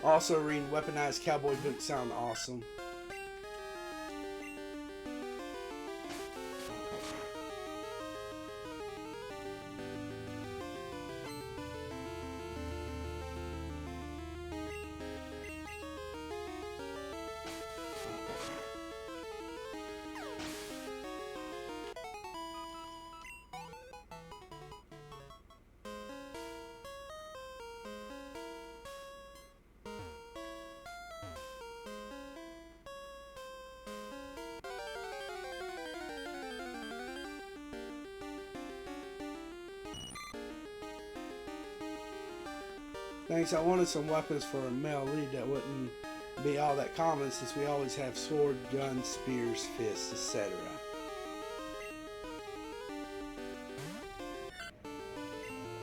Also reading weaponized cowboy boots sound awesome. Thanks. I wanted some weapons for a male lead that wouldn't be all that common since we always have sword, gun, spears, fists, etc.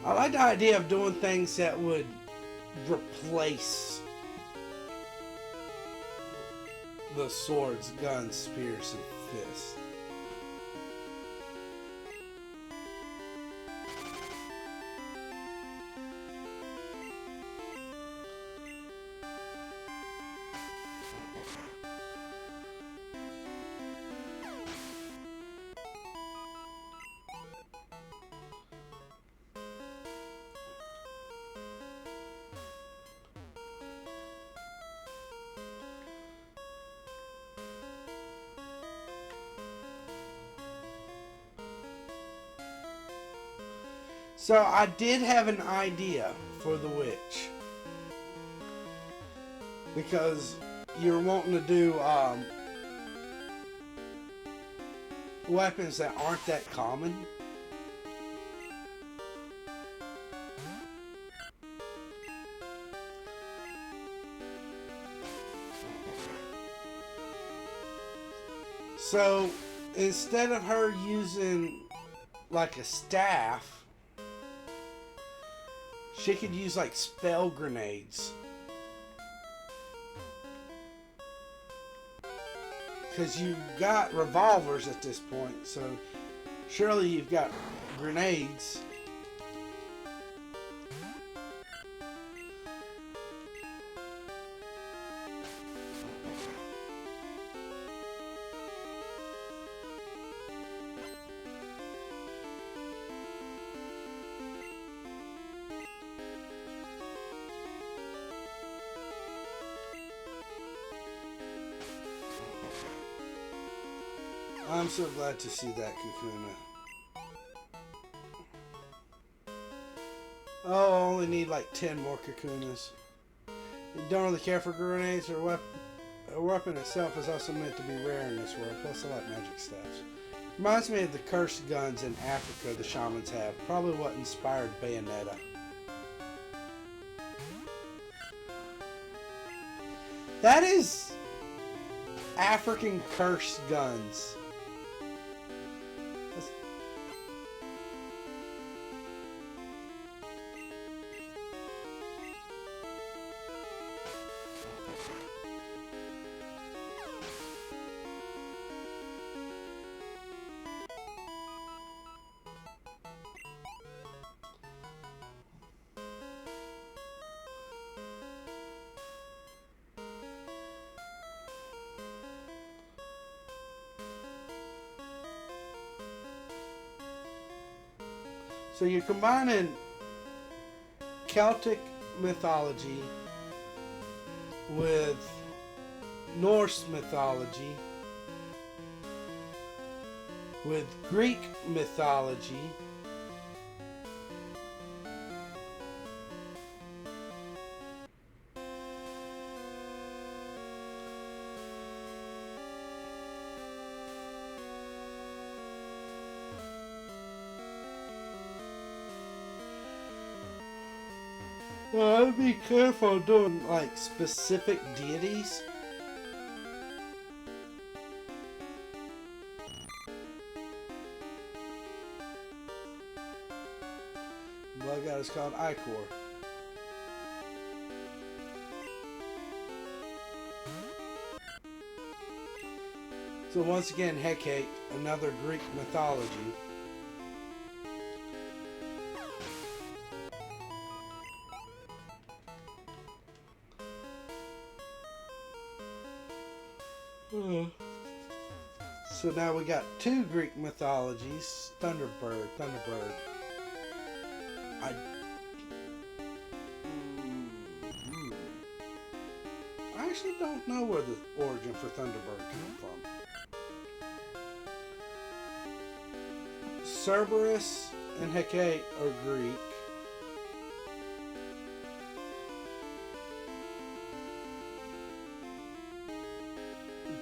I like the idea of doing things that would replace the swords, guns, spears, and fists. So I did have an idea for the witch, because you're wanting to do weapons that aren't that common. So instead of her using like a staff, she could use like spell grenades. Because you've got revolvers at this point, so surely you've got grenades. I'm so glad to see that, Kakuna. Oh, I only need like 10 more Kakunas. You don't really care for grenades or weapon. A weapon itself is also meant to be rare in this world, plus I like magic staffs. Reminds me of the cursed guns in Africa the shamans have. Probably what inspired Bayonetta. That is African cursed guns. So you're combining Celtic mythology with Norse mythology, with Greek mythology, I'd be careful doing like specific deities. Blood god is called Icor. So once again, Hecate, another Greek mythology. So now we got two Greek mythologies. Thunderbird. I actually don't know where the origin for Thunderbird came from. Cerberus and Hecate are Greek.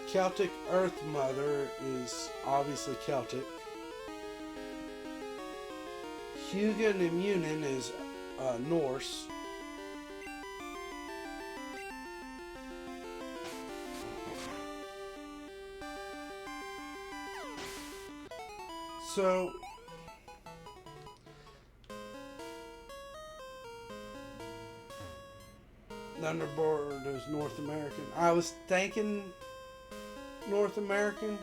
Celtic Earth Mother is obviously Celtic. Hugin and Munin is Norse. So, Thunderbird is North American. I was thinking North American,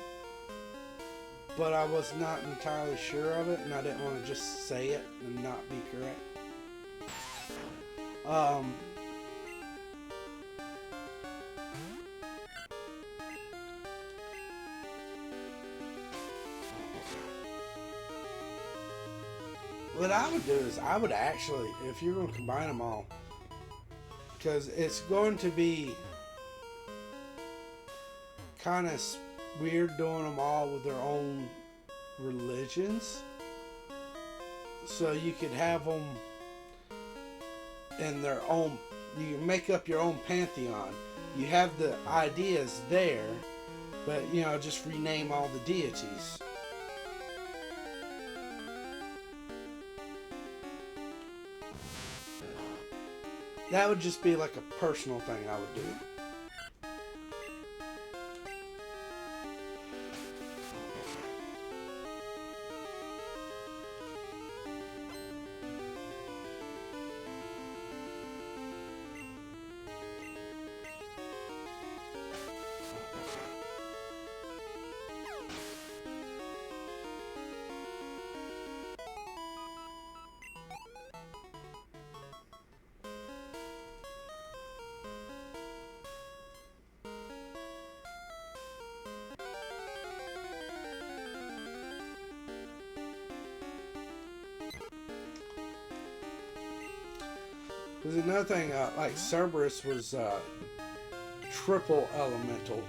but I was not entirely sure of it, and I didn't want to just say it and not be correct. What I would do is I would actually, if you're going to combine them all, because it's going to be kind of weird doing them all with their own religions. So you could have them in their own, you can make up your own pantheon. You have the ideas there, but you know, just rename all the deities. That would just be like a personal thing I would do. There's another thing, like Cerberus was triple elemental.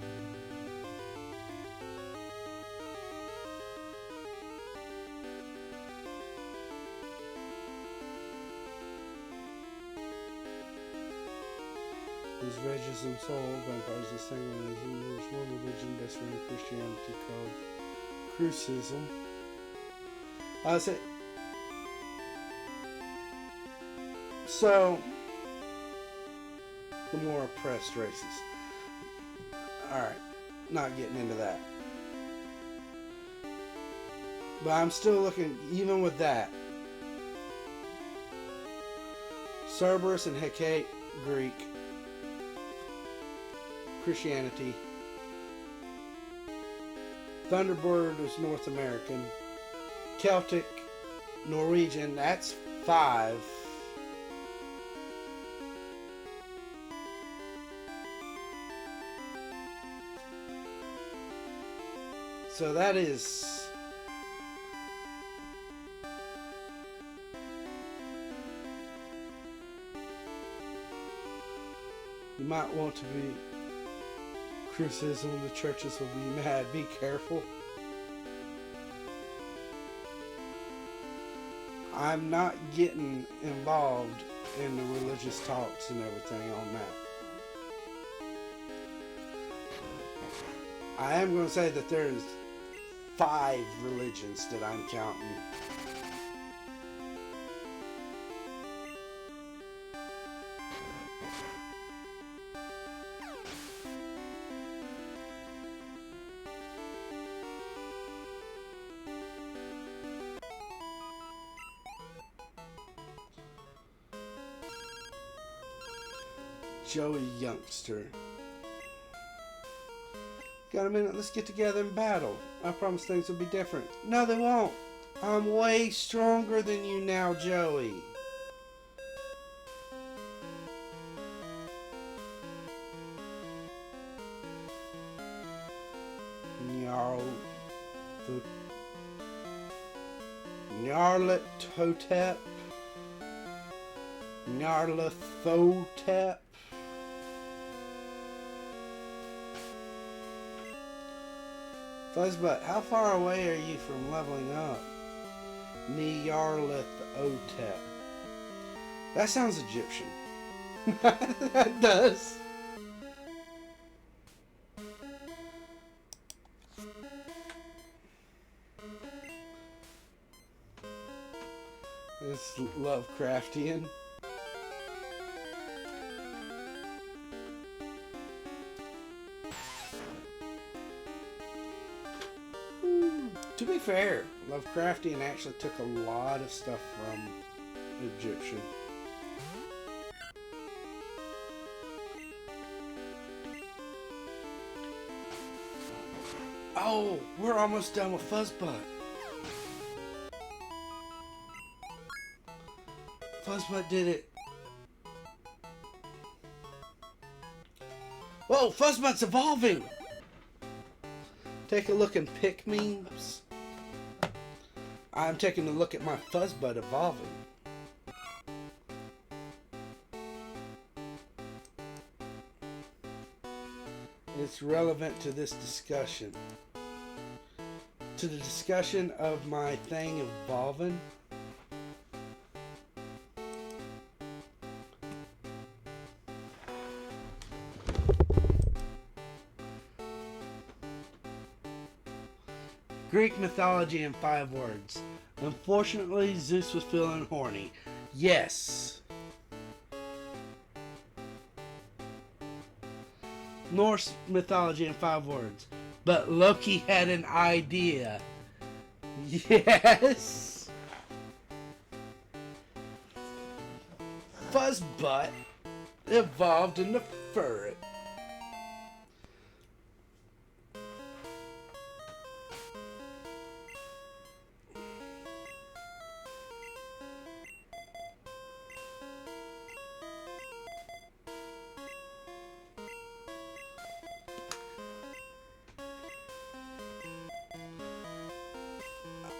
These religions themselves, vampires, the same religion. There's one religion that's around Christianity called Crucism. I said. So, the more oppressed races. Alright, not getting into that. But I'm still looking, even with that. Cerberus and Hecate, Greek. Christianity. Thunderbird is North American. Celtic, Norwegian, that's 5. So that is you might want to be Crucism, the churches will be mad. Be careful. I'm not getting involved in the religious talks and everything on that. I am going to say that there's 5 religions that I'm counting. Joey Youngster. Got a minute? Let's get together and battle. I promise things will be different. No, they won't. I'm way stronger than you now, Joey. Nyarlathotep. Nyarlathotep. Fuzzbutt, how far away are you from leveling up? Nyarlathotep. That sounds Egyptian. That does. It's Lovecraftian. To be fair, Lovecraftian actually took a lot of stuff from Egyptian. Oh, we're almost done with Fuzzbutt. Fuzzbutt did it. Whoa, Fuzzbutt's evolving! Take a look and pick memes. I'm taking a look at my Fuzzbutt evolving. It's relevant to this discussion. To the discussion of my thing evolving. Greek mythology in 5 words. Unfortunately, Zeus was feeling horny. Yes. Norse mythology in 5 words. But Loki had an idea. Yes. Fuzzbutt evolved into Furret.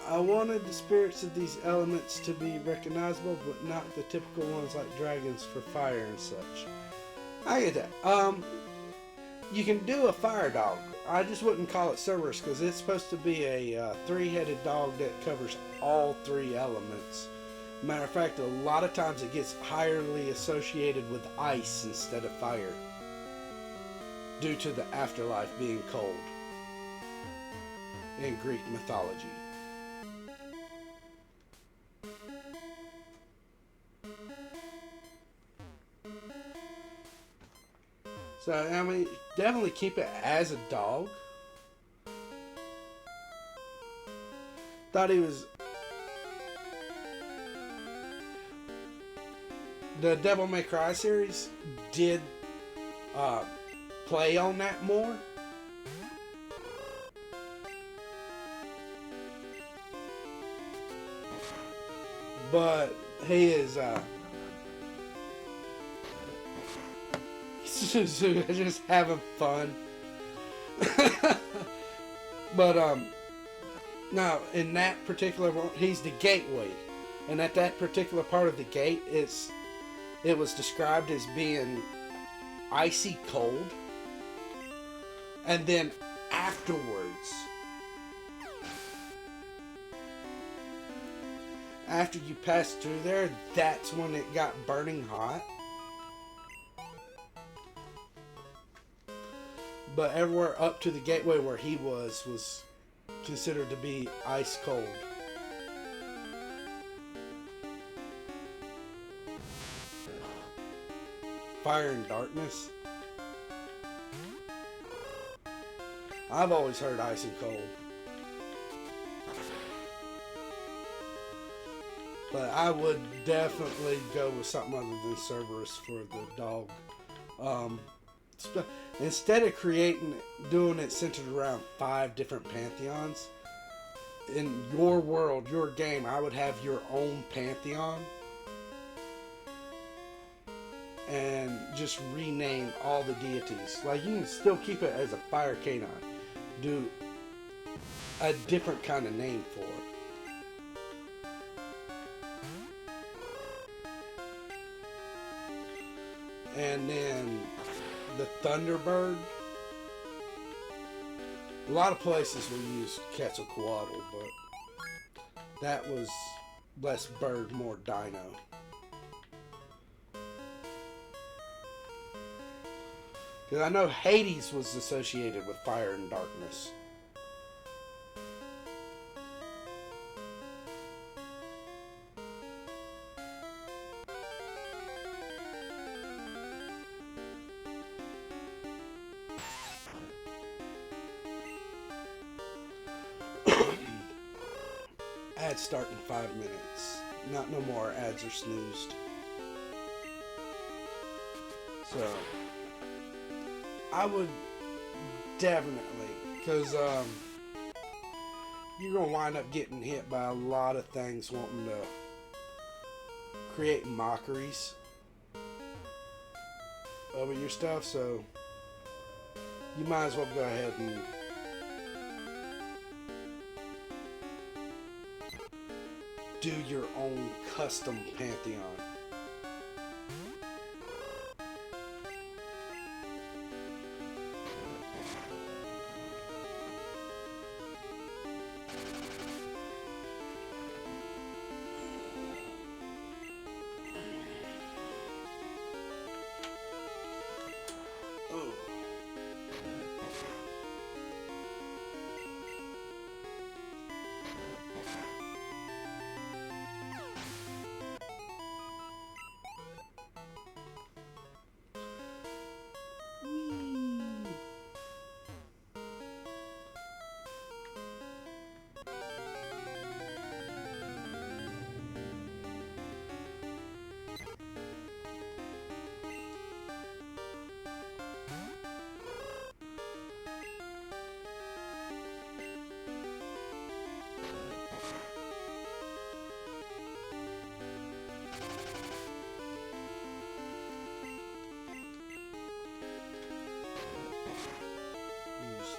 I wanted the spirits of these elements to be recognizable, but not the typical ones like dragons for fire and such. I get that. You can do a fire dog. I just wouldn't call it Cerberus because it's supposed to be a 3-headed dog that covers all 3 elements. Matter of fact, a lot of times it gets highly associated with ice instead of fire, due to the afterlife being cold in Greek mythology. So, I mean, definitely keep it as a dog. Thought he was... The Devil May Cry series did play on that more. But he is... just having fun. But now in that particular one, he's the gateway, and at that particular part of the gate, it was described as being icy cold, and then afterwards, after you passed through there, that's when it got burning hot. But everywhere up to the gateway where he was considered to be ice cold. Fire and darkness. I've always heard ice and cold. But I would definitely go with something other than Cerberus for the dog. Instead of doing it centered around 5 different pantheons, in your world, your game, I would have your own pantheon and just rename all the deities. Like, you can still keep it as a fire canine. Do a different kind of name for it. And then the Thunderbird. A lot of places will use Quetzalcoatl, but that was less bird, more dino. Because I know Hades was associated with fire and darkness. Ads start in 5 minutes. Not no more. Ads are snoozed. So, I would definitely, because you're going to wind up getting hit by a lot of things wanting to create mockeries over your stuff, so you might as well go ahead and do your own custom Pantheon.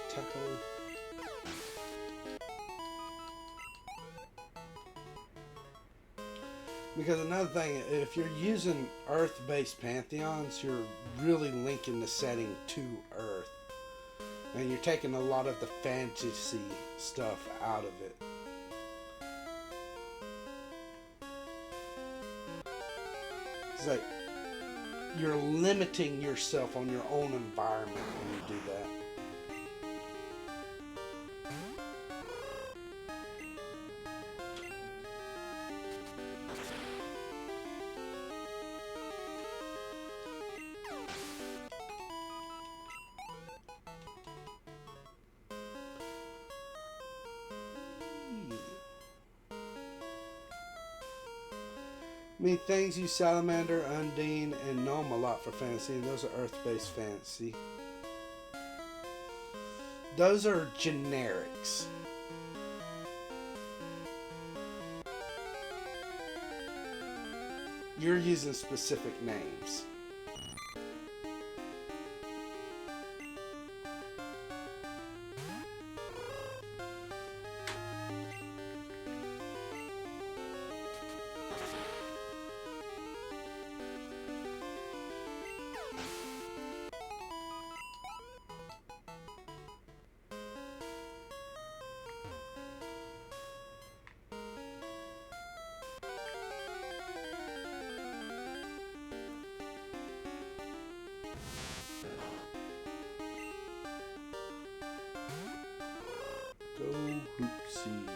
Tackle. Because another thing, if you're using Earth-based Pantheons, you're really linking the setting to Earth. And you're taking a lot of the fantasy stuff out of it. It's like you're limiting yourself on your own environment when you do that. I mean, things use Salamander, Undine, and Gnome a lot for fantasy, and those are Earth-based fantasy. Those are generics. You're using specific names. Go Hoopsie.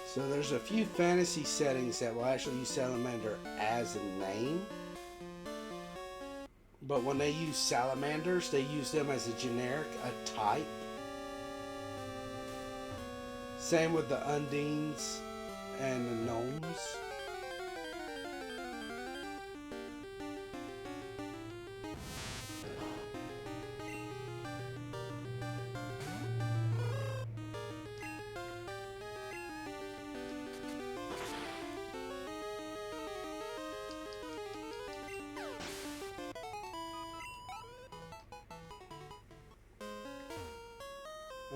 So there's a few fantasy settings that will actually use Salamander as a name. But when they use salamanders, they use them as a generic, a type. Same with the Undines and the Gnomes.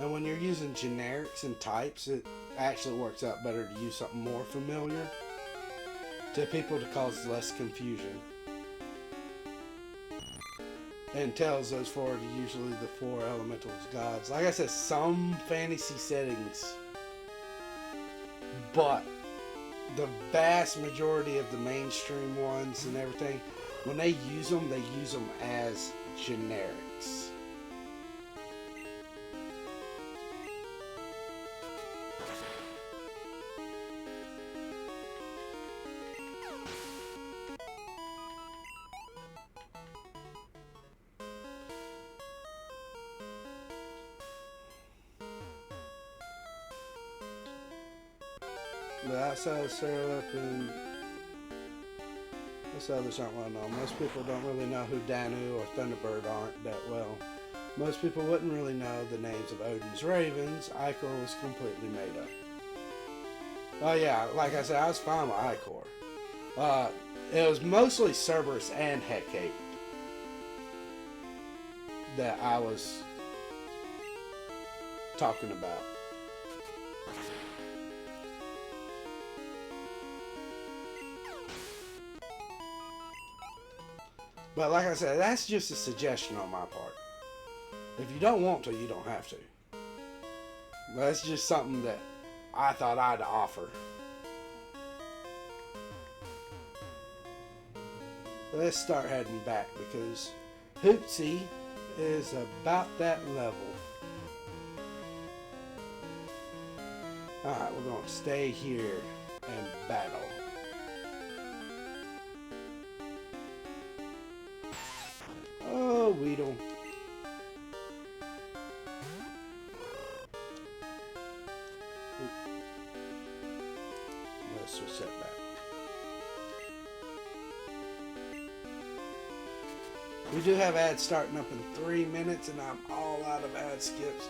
And when you're using generics and types, it actually works out better to use something more familiar to people to cause less confusion. and tells those four are usually the four elementals gods. Like I said, some fantasy settings, but the vast majority of the mainstream ones and everything, when they use them as generics. But outside of Syrup and most others aren't well known. Most people don't really know who Danu or Thunderbird aren't that well. Most people wouldn't really know the names of Odin's ravens. Icor was completely made up. Oh yeah, like I said, I was fine with Icor. It was mostly Cerberus and Hecate that I was talking about. But like I said, that's just a suggestion on my part. If you don't want to, you don't have to. That's just something that I thought I'd offer. Let's start heading back because Hootsie is about that level. Alright, we're going to stay here and battle. Oh, Weedle. Let's switch that back. We do have ads starting up in 3 minutes, and I'm all out of ad skips.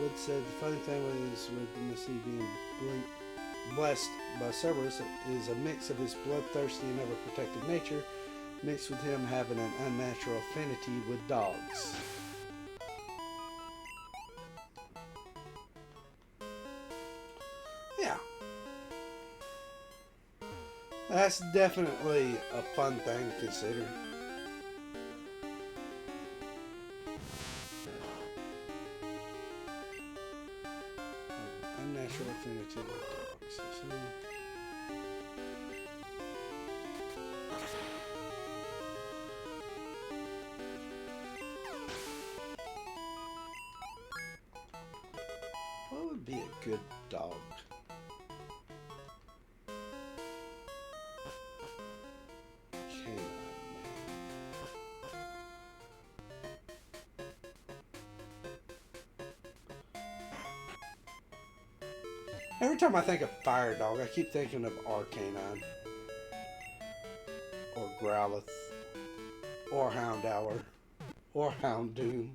Wood said the funny thing was with Missy being blessed by Cerberus is a mix of his bloodthirsty and overprotective nature mixed with him having an unnatural affinity with dogs. Yeah. That's definitely a fun thing to consider. Unnatural affinity with dogs. So, what would be a good dog? Every time I think of Fire Dog, I keep thinking of Arcanine, or Growlithe, or Houndour, or Houndoom.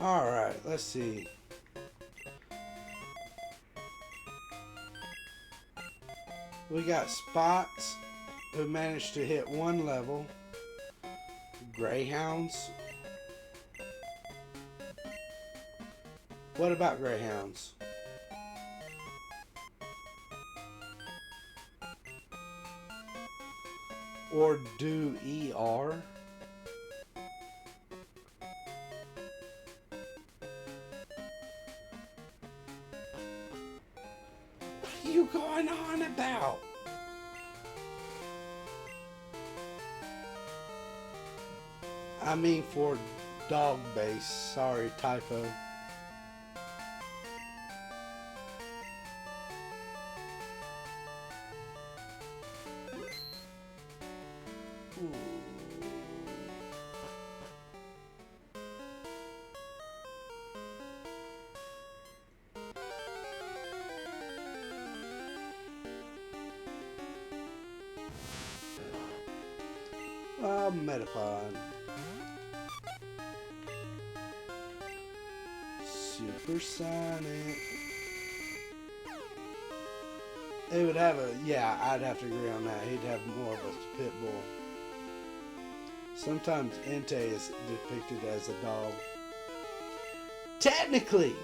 Alright, let's see. We got Spots, who managed to hit 1 level. Greyhounds. What about Greyhounds? Or do ER? What are you going on about? I mean for dog base. Sorry, typo. Metapod. Supersonic. It would have a, yeah, I'd have to agree on that. He'd have more of a pit bull. Sometimes Entei is depicted as a dog. Technically,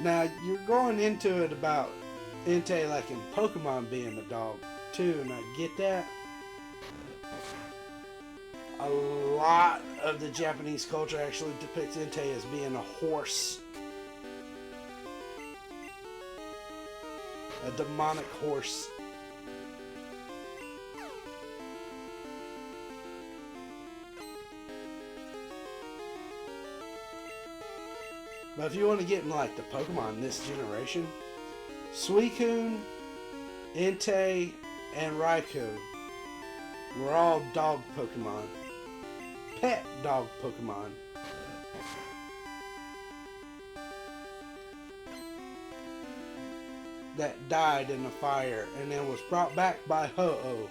now you're going into it about Entei like in Pokemon being a dog too, and I get that. A lot of the Japanese culture actually depicts Entei as being a horse. A demonic horse. But if you want to get in like the Pokemon in this generation, Suicune, Entei, and Raikou were all dog Pokemon. Pet dog Pokemon. That died in the fire and then was brought back by Ho-Oh.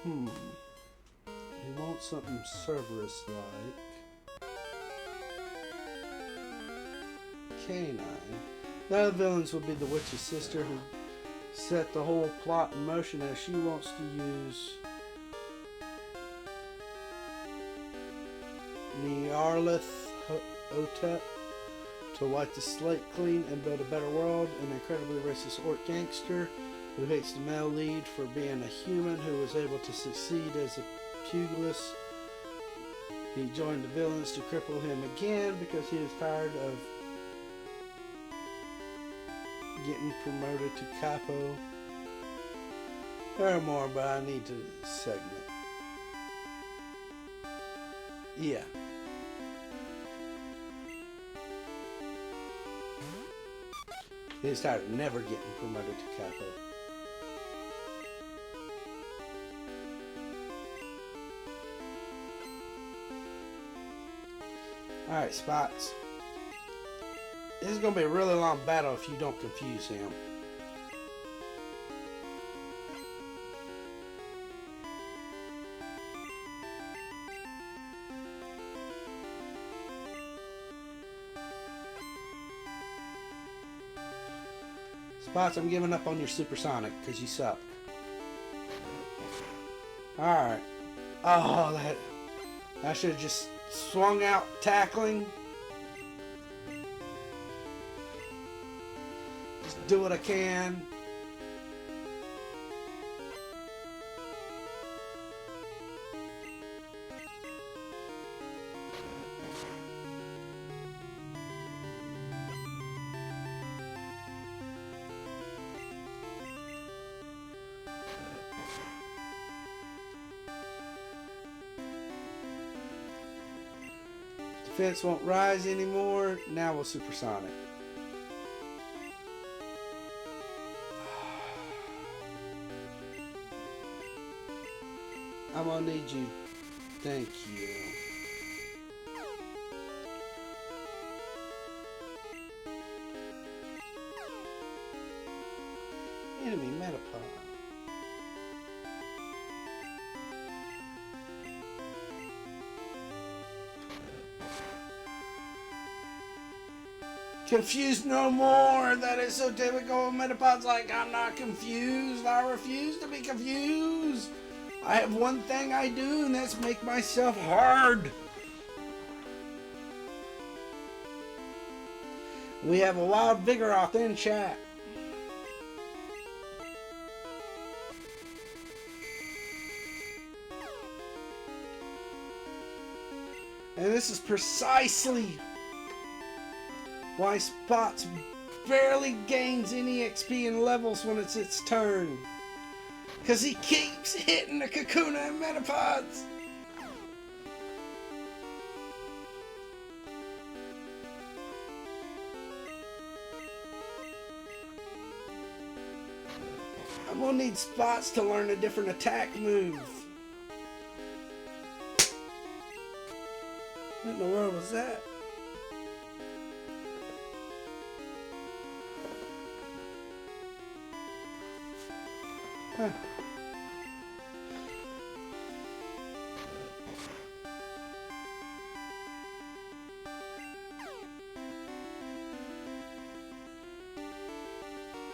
You want something Cerberus-like. Canine. The villains will be the witch's sister who set the whole plot in motion as she wants to use Nyarlathotep to wipe the slate clean and build a better world. An incredibly racist orc gangster who hates the male lead for being a human who was able to succeed as a pugilist. He joined the villains to cripple him again because he was tired of getting promoted to capo. There are more, but I need to segment. Yeah. He's tired of never getting promoted to capo. Alright, Spots. This is going to be a really long battle if you don't confuse him. Spots, I'm giving up on your supersonic because you suck. Alright. Oh, I should have just swung out tackling. Just do what I can. Defense won't rise anymore. Now we'll supersonic. I'm gonna need you. Thank you. Enemy Metapod. Confused no more. That is so typical. Metapod's like, I'm not confused. I refuse to be confused. I have one thing I do, and that's make myself hard. We have a Wild Vigoroth in chat. And this is precisely why Spots barely gains any XP and levels when it's its turn. Because he keeps hitting the Kakuna and Metapods. I'm gonna need Spots to learn a different attack move. What in the world was that? Huh.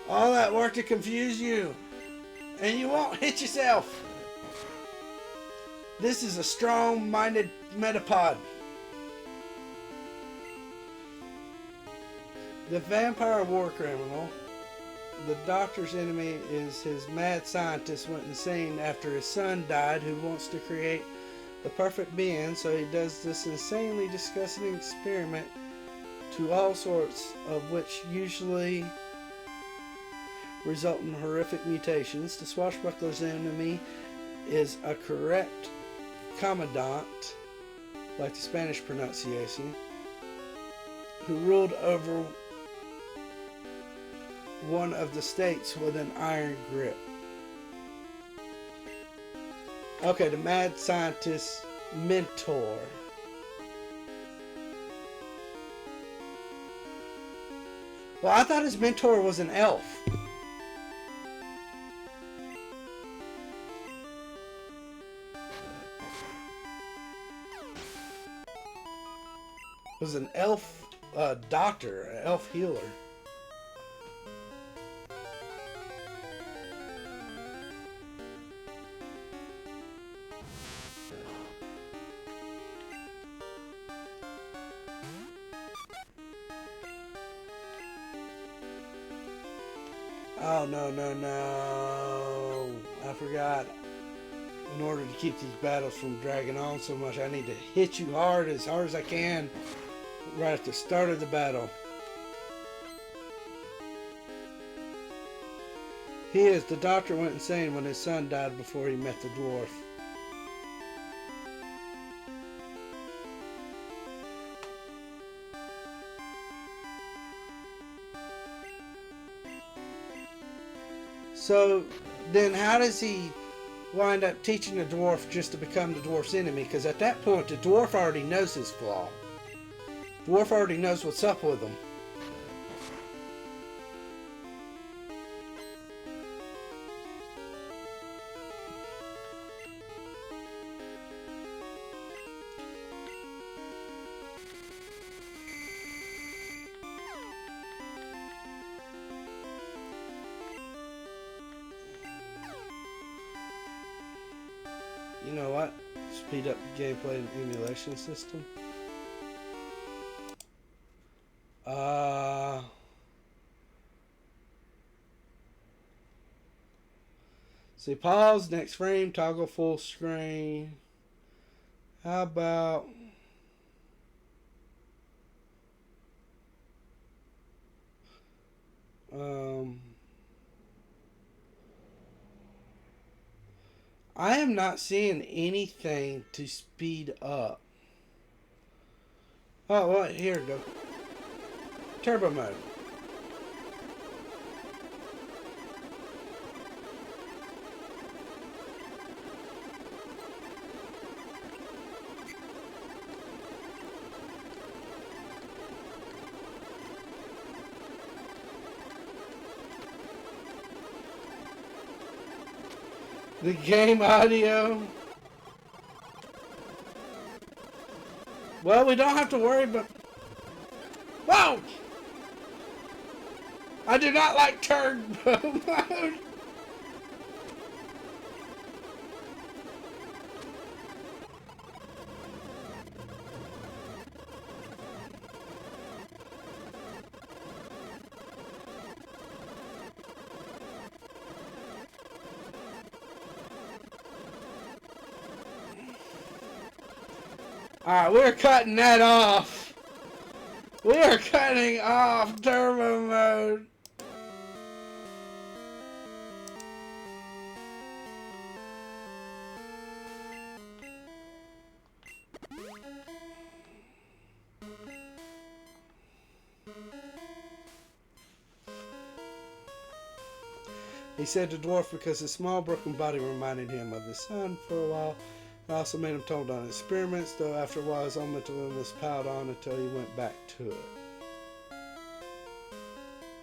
All that work to confuse you, and you won't hit yourself. This is a strong-minded Metapod. The vampire war criminal, the doctor's enemy, is his mad scientist went insane after his son died, who wants to create the perfect being, so he does this insanely disgusting experiment to all sorts of which usually result in horrific mutations. The swashbuckler's enemy is a correct commandant, like the Spanish pronunciation, who ruled over one of the states with an iron grip. Okay, the mad scientist mentor. Well, I thought his mentor was an elf. Was an elf doctor, an elf healer. Oh, no. I forgot. In order to keep these battles from dragging on so much, I need to hit you hard as I can right at the start of the battle. The doctor went insane when his son died before he met the dwarf. So then how does he wind up teaching the dwarf just to become the dwarf's enemy? Because at that point the dwarf already knows his flaw. The dwarf already knows what's up with him. You know what? Speed up the gameplay and emulation system. See, pause, next frame, toggle full screen. How about I am not seeing anything to speed up. Oh, what? Here we go. Turbo mode. The game audio. Well, we don't have to worry about... Whoa! I do not like turbo mode. Alright, we're cutting that off. We are cutting off turbo mode. He said to dwarf because his small broken body reminded him of his son for a while. It also made him told on experiments, though after a while his own mental illness piled on until he went back to it.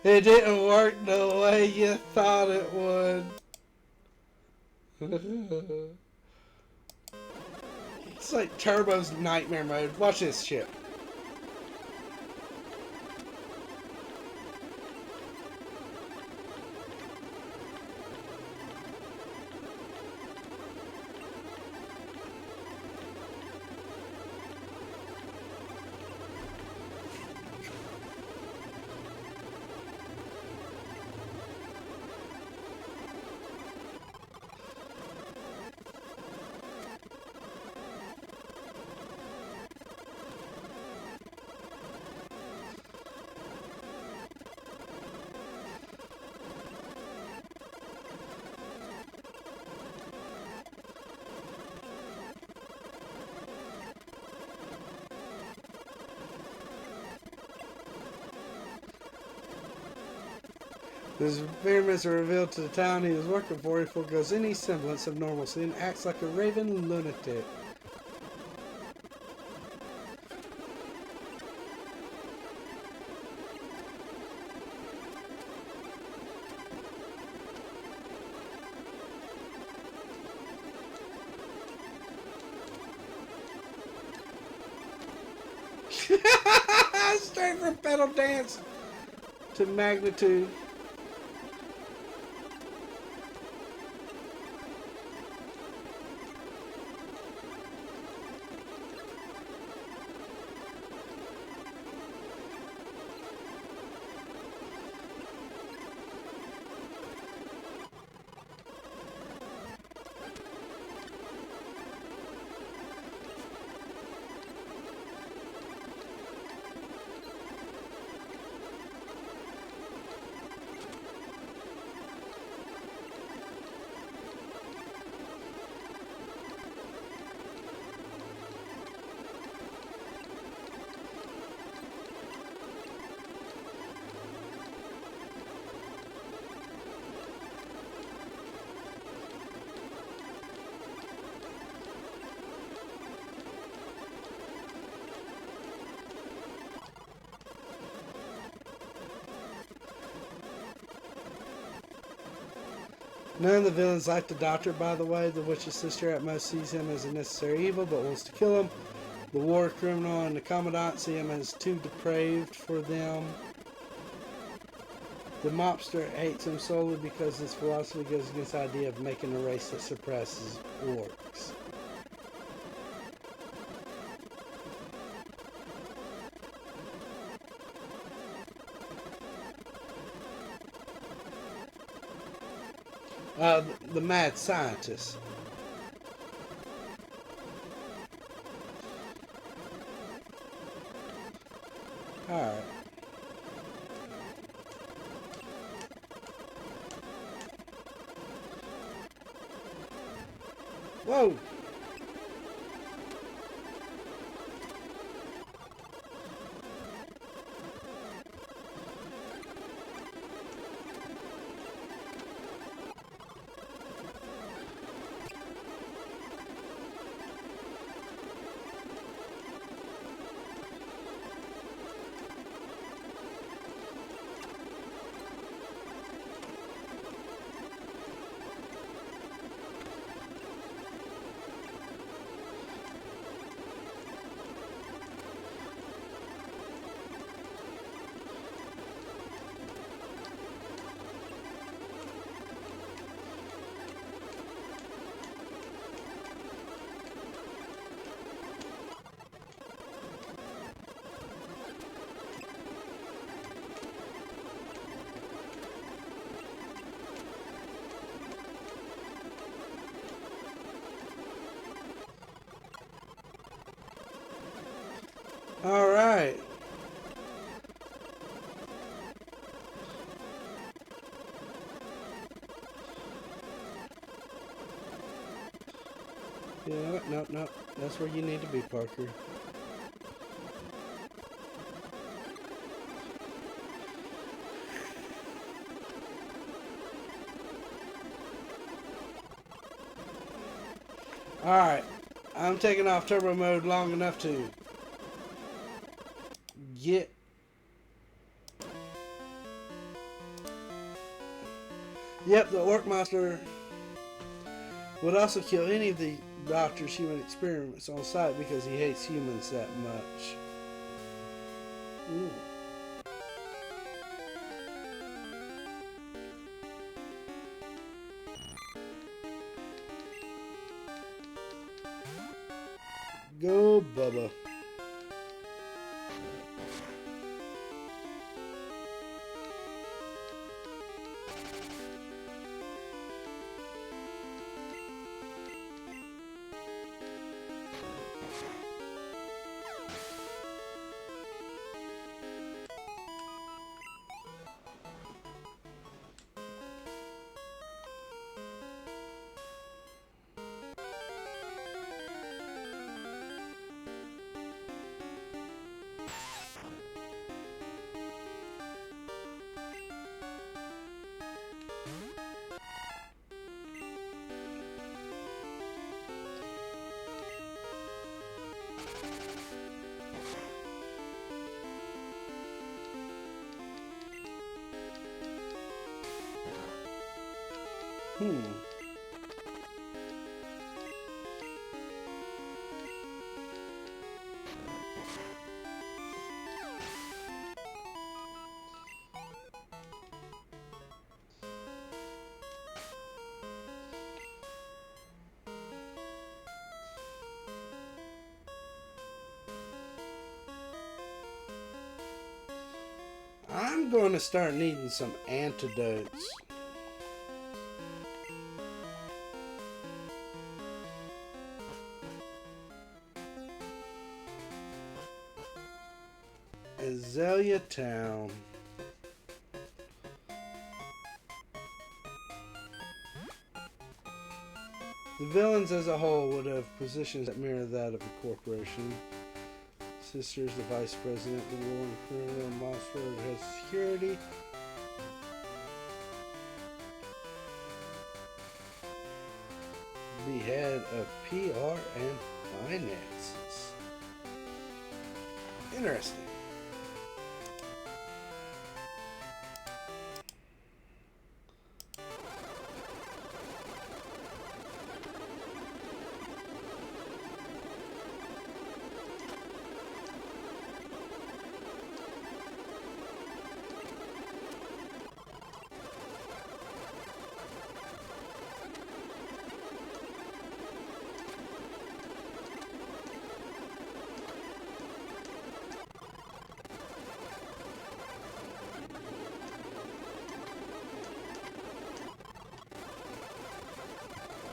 It didn't work the way you thought it would. It's like Turbo's nightmare mode. Watch this shit. His experiments are revealed to the town he was working for. He forgoes any semblance of normalcy and acts like a raving lunatic. Straight from pedal dance to magnitude. None of the villains like the Doctor, by the way. The Witch's sister at most sees him as a necessary evil, but wants to kill him. The war criminal and the Commandant see him as too depraved for them. The mobster hates him solely because his philosophy goes against the idea of making a race that suppresses orcs. The mad scientist. Alright. Whoa! Alright. Yeah, no. That's where you need to be, Parker. Alright. I'm taking off turbo mode long enough to get... Yep, the Orc Monster would also kill any of the doctor's human experiments on site because he hates humans that much. Ooh. Go, Bubba. I'm going to start needing some antidotes. Azalea Town. The villains as a whole would have positions that mirror that of the corporation. Sister's the vice president, the war and criminal Mossford has security. The head of PR and finances. Interesting.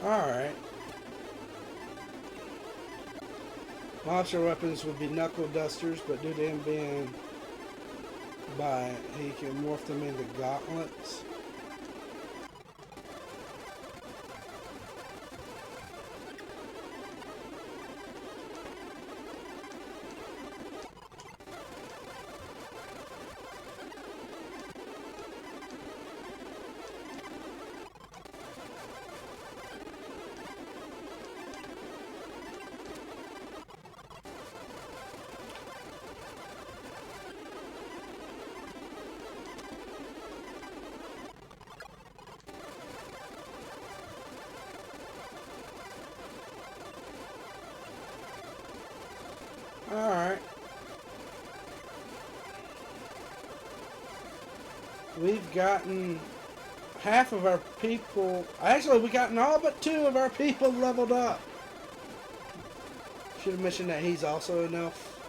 Alright. Monster weapons would be knuckle dusters, but due to him being he can morph them into gauntlets. Alright. We've gotten half of our people... Actually, we've gotten all but 2 of our people leveled up. Should have mentioned that he's also an elf.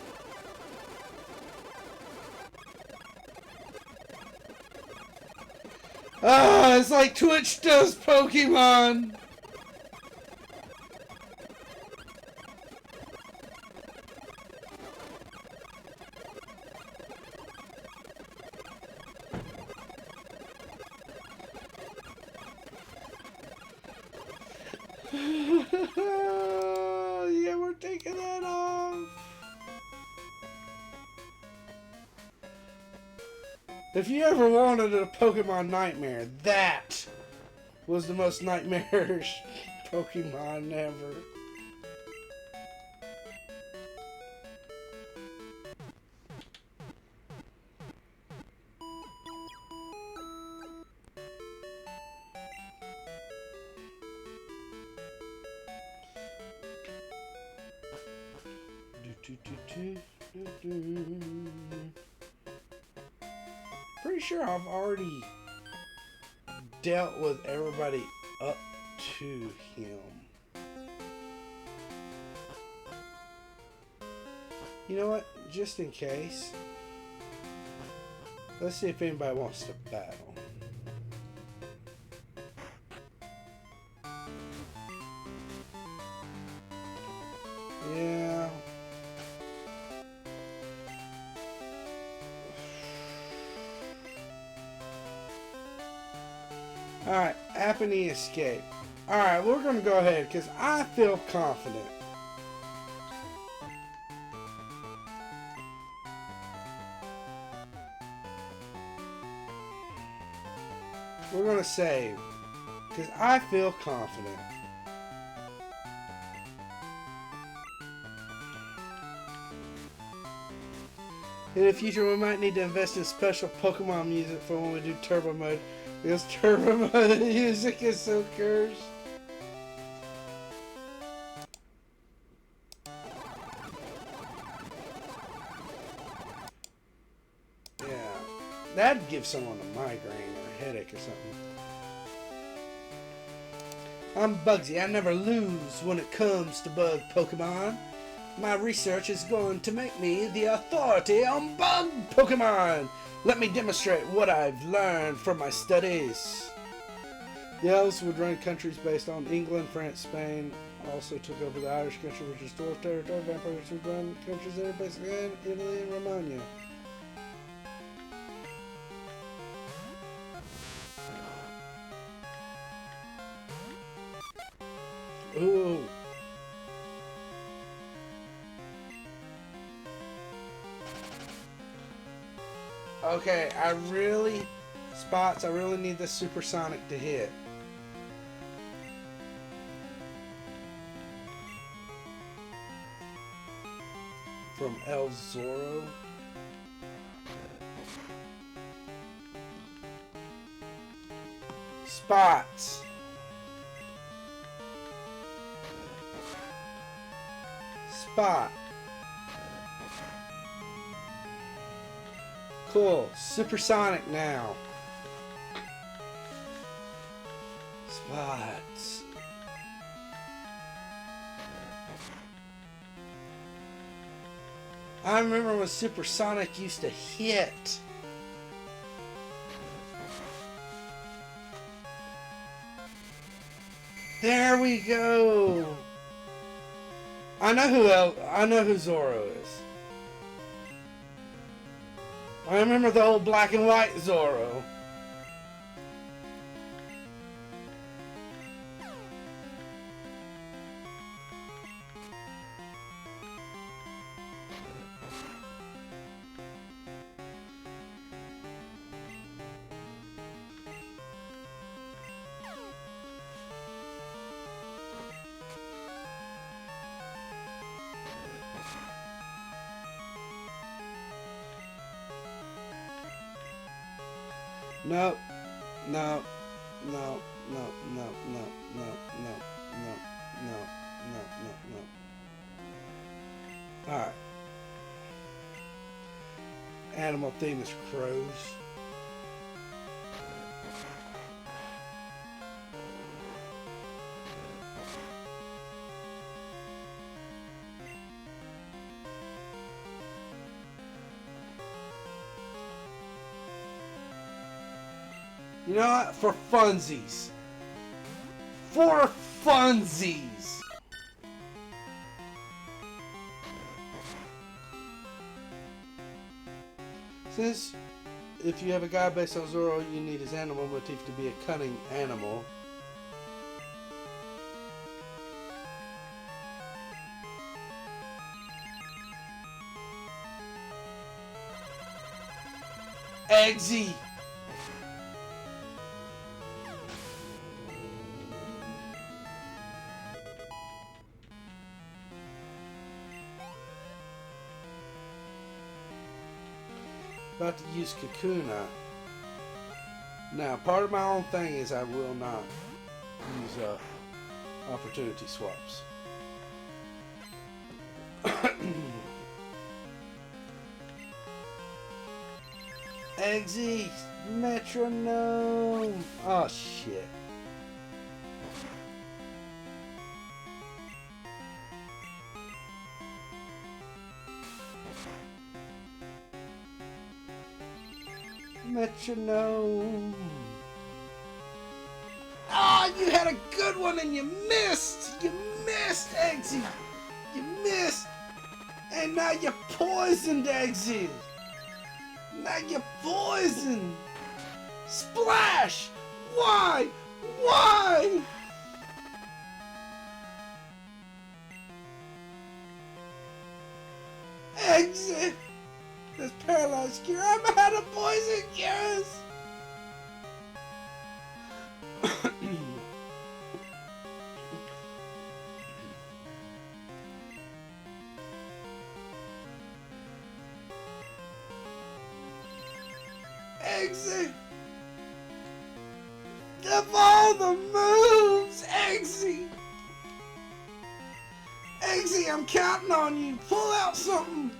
Ah, it's like Twitch does Pokemon! Yeah, we're taking that off. If you ever wanted a Pokemon nightmare, that was the most nightmarish Pokemon ever. Pretty sure I've already dealt with everybody up to him. You know what? Just in case, let's see if anybody wants to battle. Yeah. Alright, Apnea Escape. Alright, we're going to go ahead because I feel confident. We're going to save because I feel confident. In the future, we might need to invest in special Pokemon music for when we do Turbo Mode. Because Turbo Mode music is so cursed. Yeah, that'd give someone a migraine or a headache or something. I'm Bugsy. I never lose when it comes to bug Pokemon. My research is going to make me the authority on bug Pokemon. Let me demonstrate what I've learned from my studies. The elves would run countries based on England, France, Spain. Also took over the Irish country, which is dwarf territory. Vampires would run countries that are basically in Italy and Romania. Ooh. Okay, I really need the supersonic to hit. From El Zorro. Spots. Spot. Cool. Supersonic now. Spots. I remember when Supersonic used to hit. There we go. I know who Zorro is. I remember the old black and white Zorro. No, no, no, no, no, no, no, no, no, no, no, no, no. Alright. Animal theme is crows. You know what? For funsies. For funsies. Since if you have a guy based on Zorro, you need his animal motif to be a cunning animal. Eggsy! About to use Kakuna. Now, part of my own thing is I will not use opportunity swaps. Eggsy! Metronome! Oh, shit. Metronome. Oh, you had a good one and you missed. You missed, Eggsy. You missed. And now you poisoned, Eggsy. Now you poisoned. Splash. Why? Why? Eggsy. This paralyzed cure. I'm out of poison cures. Eggsy. Of all the moves, Eggsy. Eggsy, I'm counting on you. Pull out something.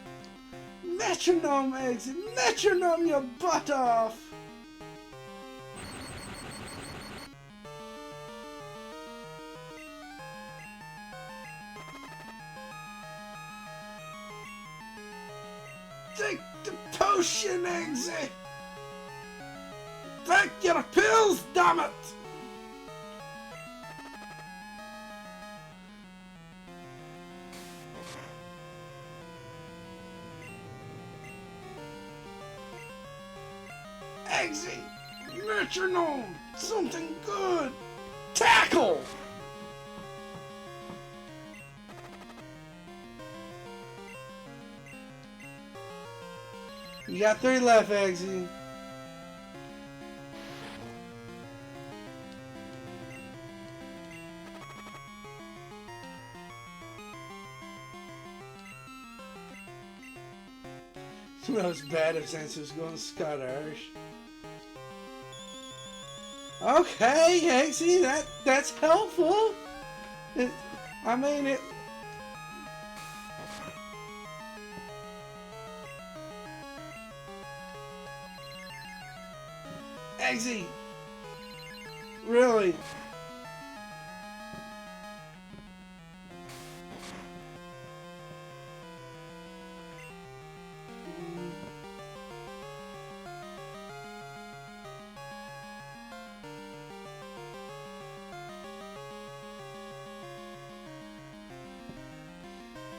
Metronome, Eggsy! Metronome your butt off! Take the potion, Eggsy! Take your pills, damn it! Eggsy! Metronome! Something good! Tackle! You got 3 left, Eggsy. It was bad if Sense was going Scottish. Okay, Eggsy, that's helpful. I mean it. Eggsy, really?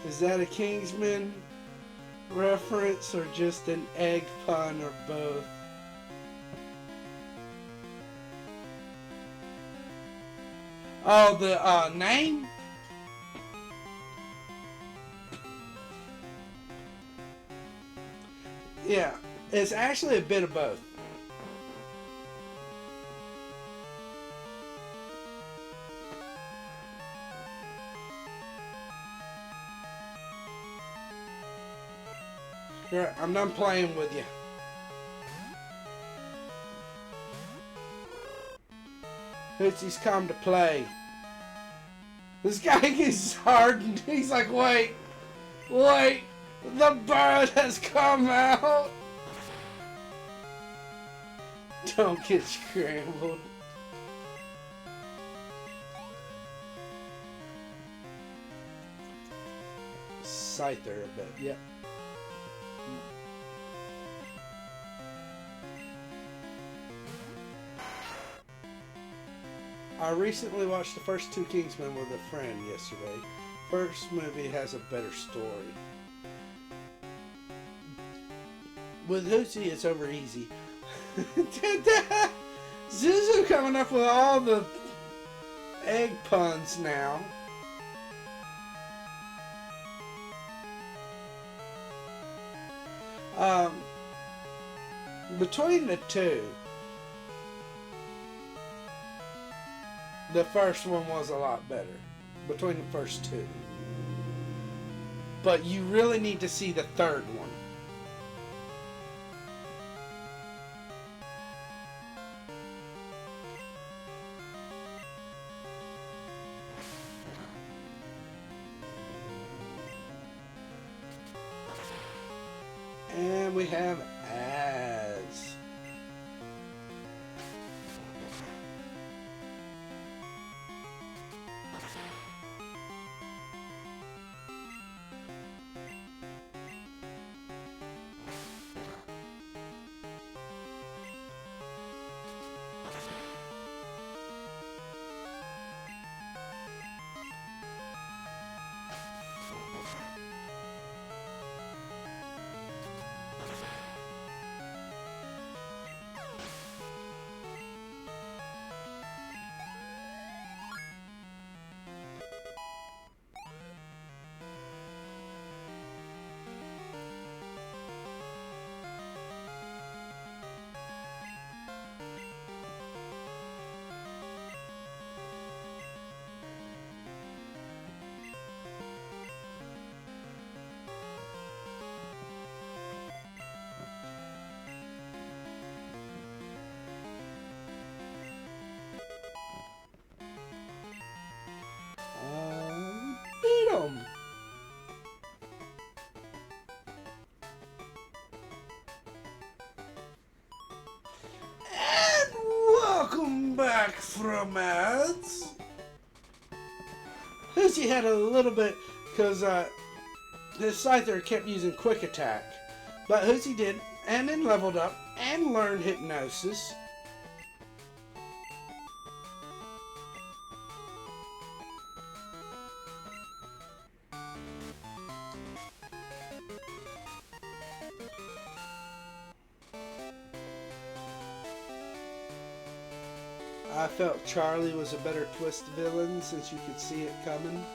Is that a Kingsman reference or just an egg pun or both? Oh, the name? Yeah, it's actually a bit of both. Here, I'm done playing with you. Hootsy's come to play. This guy gets hardened. He's like, wait, the bird has come out. Don't get scrambled. Scyther a bit, yep. I recently watched the first 2 Kingsmen with a friend yesterday. First movie has a better story. With Hootsy, it's over easy. Zuzu coming up with all the egg puns now. Between the two, the first one was a lot better. Between the first two. But you really need to see the third one. And we have ads. Beat 'em. And welcome back from ads. Hoosie had a little bit, because his Scyther kept using Quick Attack. But Hoosie did, and then leveled up, and learned Hypnosis. I felt Charlie was a better twist villain since you could see it coming.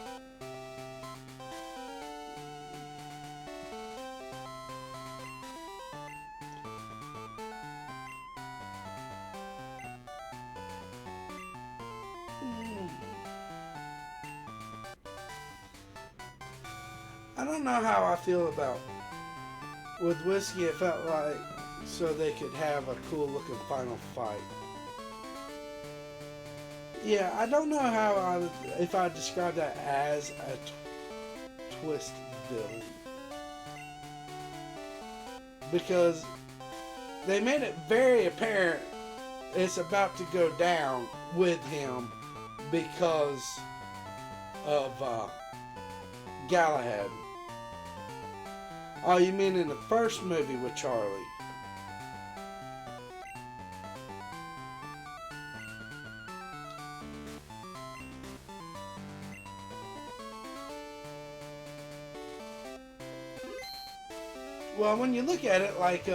I don't know how I feel about with Whiskey. It felt like so they could have a cool looking final fight. Yeah, I don't know how if I describe that as a twist villain, because they made it very apparent it's about to go down with him because of Galahad. Oh, you mean in the first movie with Charlie? Well, when you look at it, like,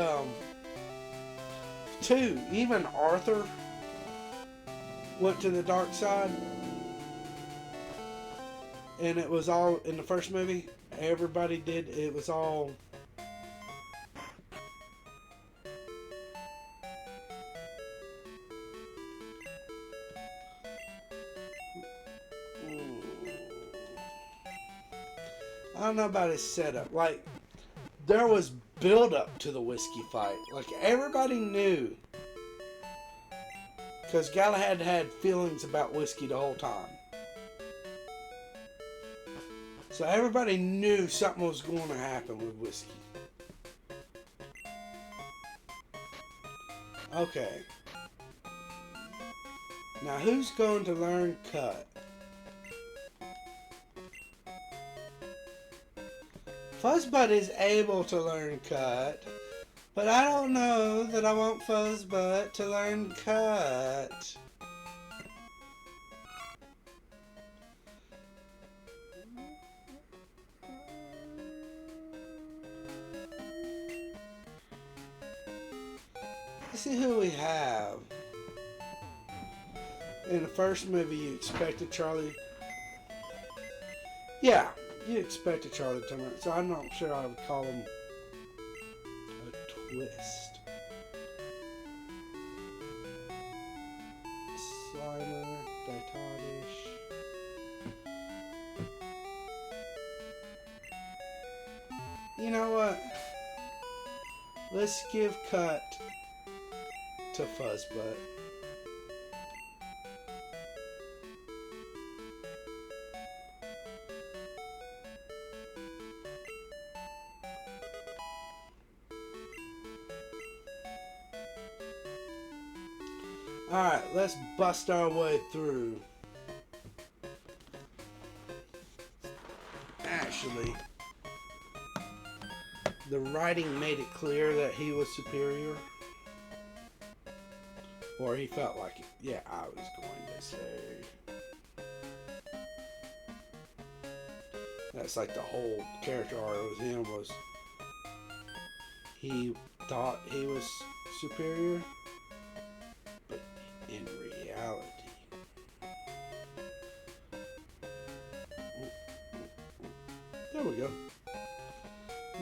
even Arthur went to the dark side. And it was all, in the first movie, everybody did, it was all... I don't know about his setup. Like, there was build-up to the Whiskey fight. Like, everybody knew. Because Galahad had feelings about Whiskey the whole time. So everybody knew something was going to happen with Whiskey. Okay. Now, who's going to learn Cut? Fuzzbutt is able to learn Cut, but I don't know that I want Fuzzbutt to learn Cut. Let's see who we have. In the first movie, you expected Charlie. Yeah. You expected Charlie to turn around, so I'm not sure I would call him a twist. Slimer, Ditodish. You know what? Let's give Cut to Fuzzbutt. Alright, let's bust our way through. Actually, the writing made it clear that he was superior. Or he felt like it. Yeah, I was going to say. That's like the whole character arc with him was he thought he was superior, but in reality, there we go.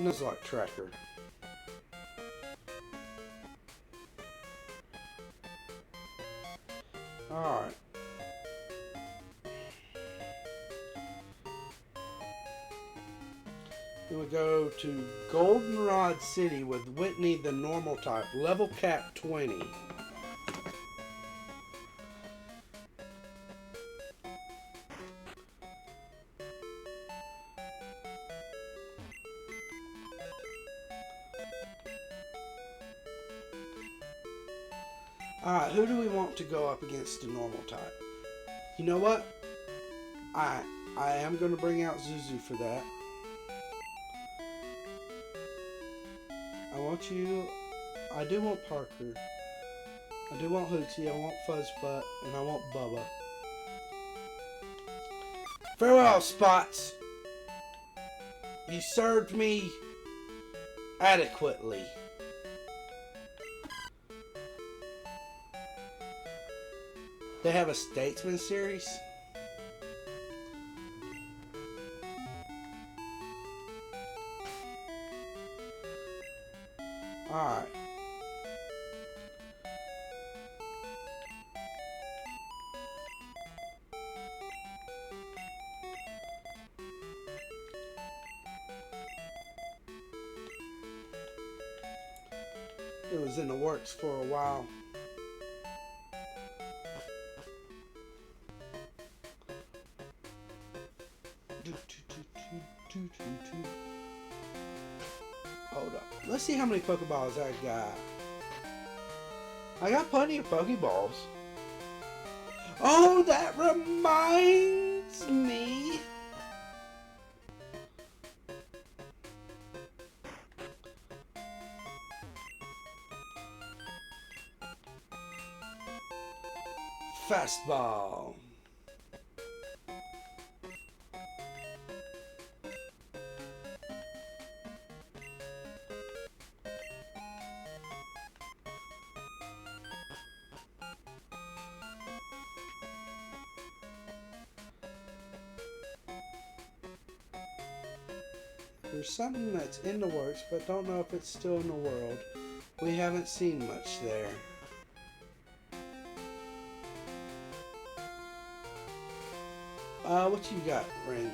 Nuzlocke tracker. Alright. Then we go to Goldenrod City with Whitney the normal type. Level cap 20. Alright, who do we want to go up against the normal type? You know what? I am going to bring out Zuzu for that. I want you... I do want Parker. I do want Hootsy, I want Fuzzbutt, and I want Bubba. Farewell, Spots! You served me adequately. They have a Statesman series? Alright. It was in the works for a while. Hold up. Let's see how many Pokeballs I got. I got plenty of Pokeballs. Oh, that reminds me. Fastball. There's something that's in the works, but don't know if it's still in the world. We haven't seen much there. What you got, Ring?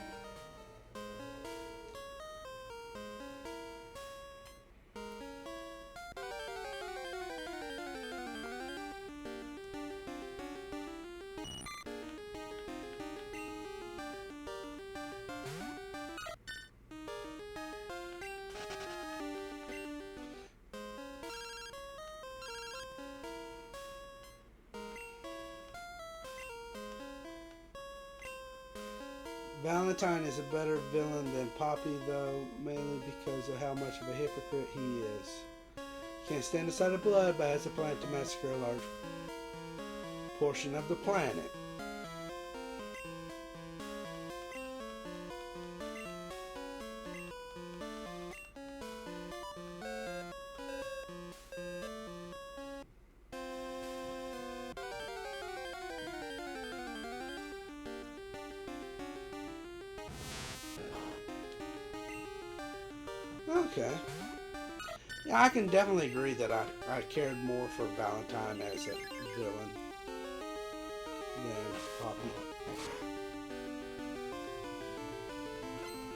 Valentine is a better villain than Poppy, though, mainly because of how much of a hypocrite he is. He can't stand the sight of blood, but has a plan to massacre a large portion of the planet. Okay. Yeah, I can definitely agree that I cared more for Valentine as a villain. Then Poppy.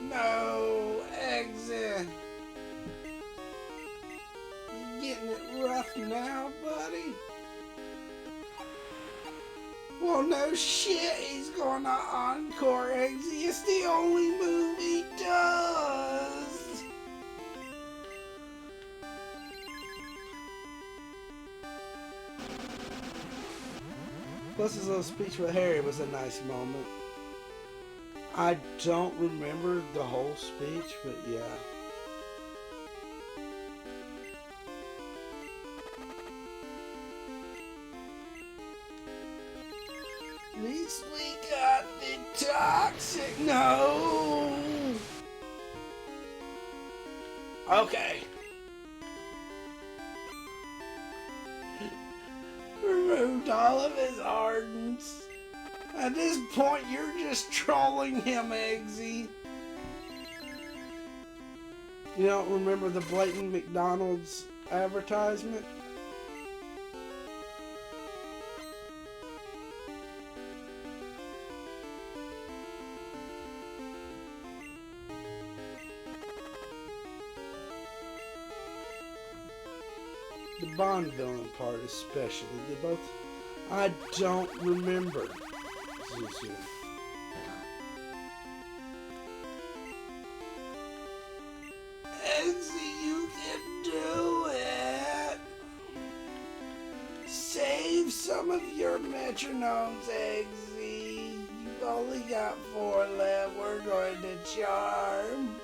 No, Eggsy. You getting it rough now, buddy? Well, no shit, he's gonna encore Eggsy. It's the only move he does. Plus his little speech with Harry was a nice moment. I don't remember the whole speech, but yeah. At least we got the toxic. No. Okay. Removed all of his ardents. At this point, you're just trolling him, Eggsy. You don't remember the blatant McDonald's advertisement? The Bond villain part especially. They both... I don't remember. Zuzu. Eggsy, you can do it! Save some of your metronomes, Eggsy. You've only got 4 left. We're going to charm.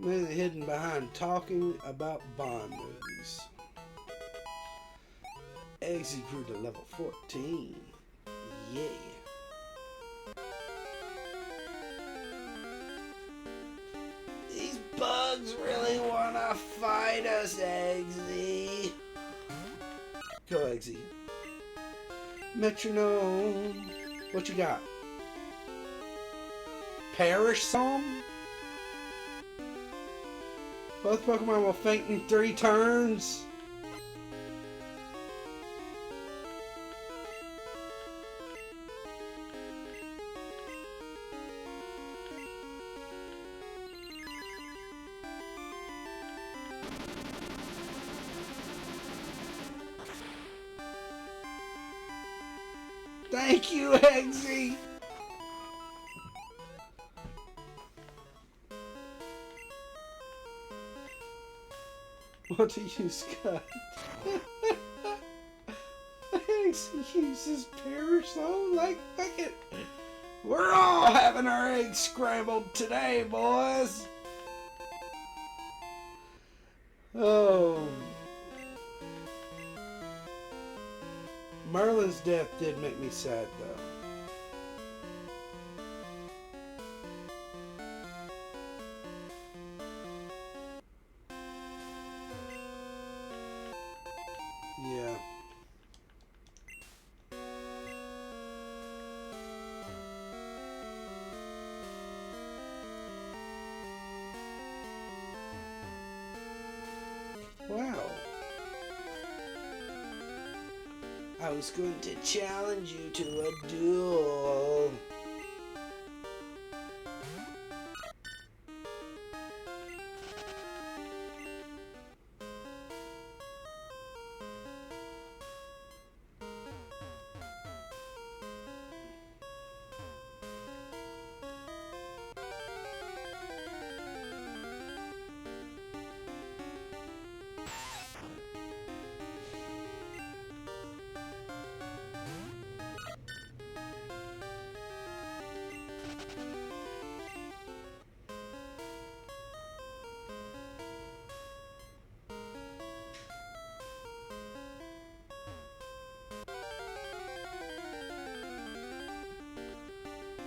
Hidden behind talking about Bond movies. Eggsy grew to level 14. Yeah. These bugs really want to fight us, Eggsy. Go, Eggsy. Metronome. What you got? Perish Song? Both Pokemon will faint in 3 turns. Thank you, Eggsy. What do you, Scott? Eggsy uses Parasol like it. We're all having our eggs scrambled today, boys. Oh. Merlin's death did make me sad, though. Yeah. Wow. I was going to challenge you to a duel.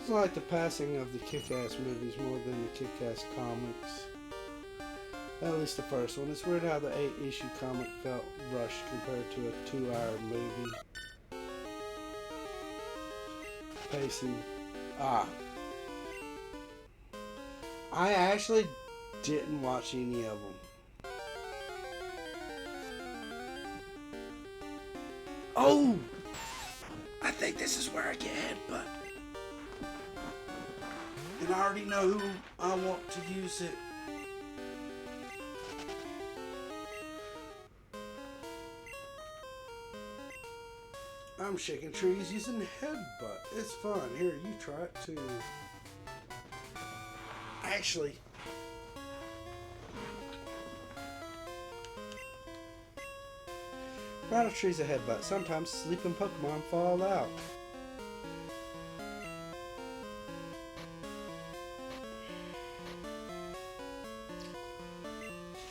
It's like the passing of the Kick-Ass movies more than the Kick-Ass comics. At least the first one. It's weird how the 8-issue comic felt rushed compared to a 2-hour movie. Pacing. I actually didn't watch any of them. Oh! I think this is where I get headbutt. And I already know who I want to use it. I'm shaking trees using headbutt. It's fun. Here, you try it too. Actually, rattle trees a headbutt. Sometimes sleeping Pokemon fall out.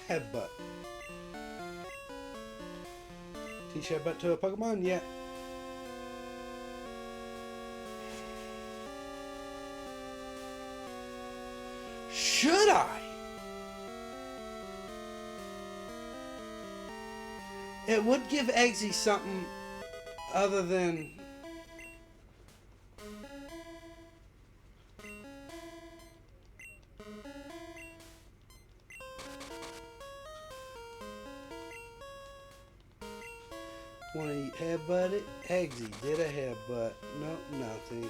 Headbutt. Teach headbutt to a Pokemon? Yeah. Should I? It would give Eggsy something other than... Want to eat headbutt it? Eggsy did a headbutt. Nope, nothing.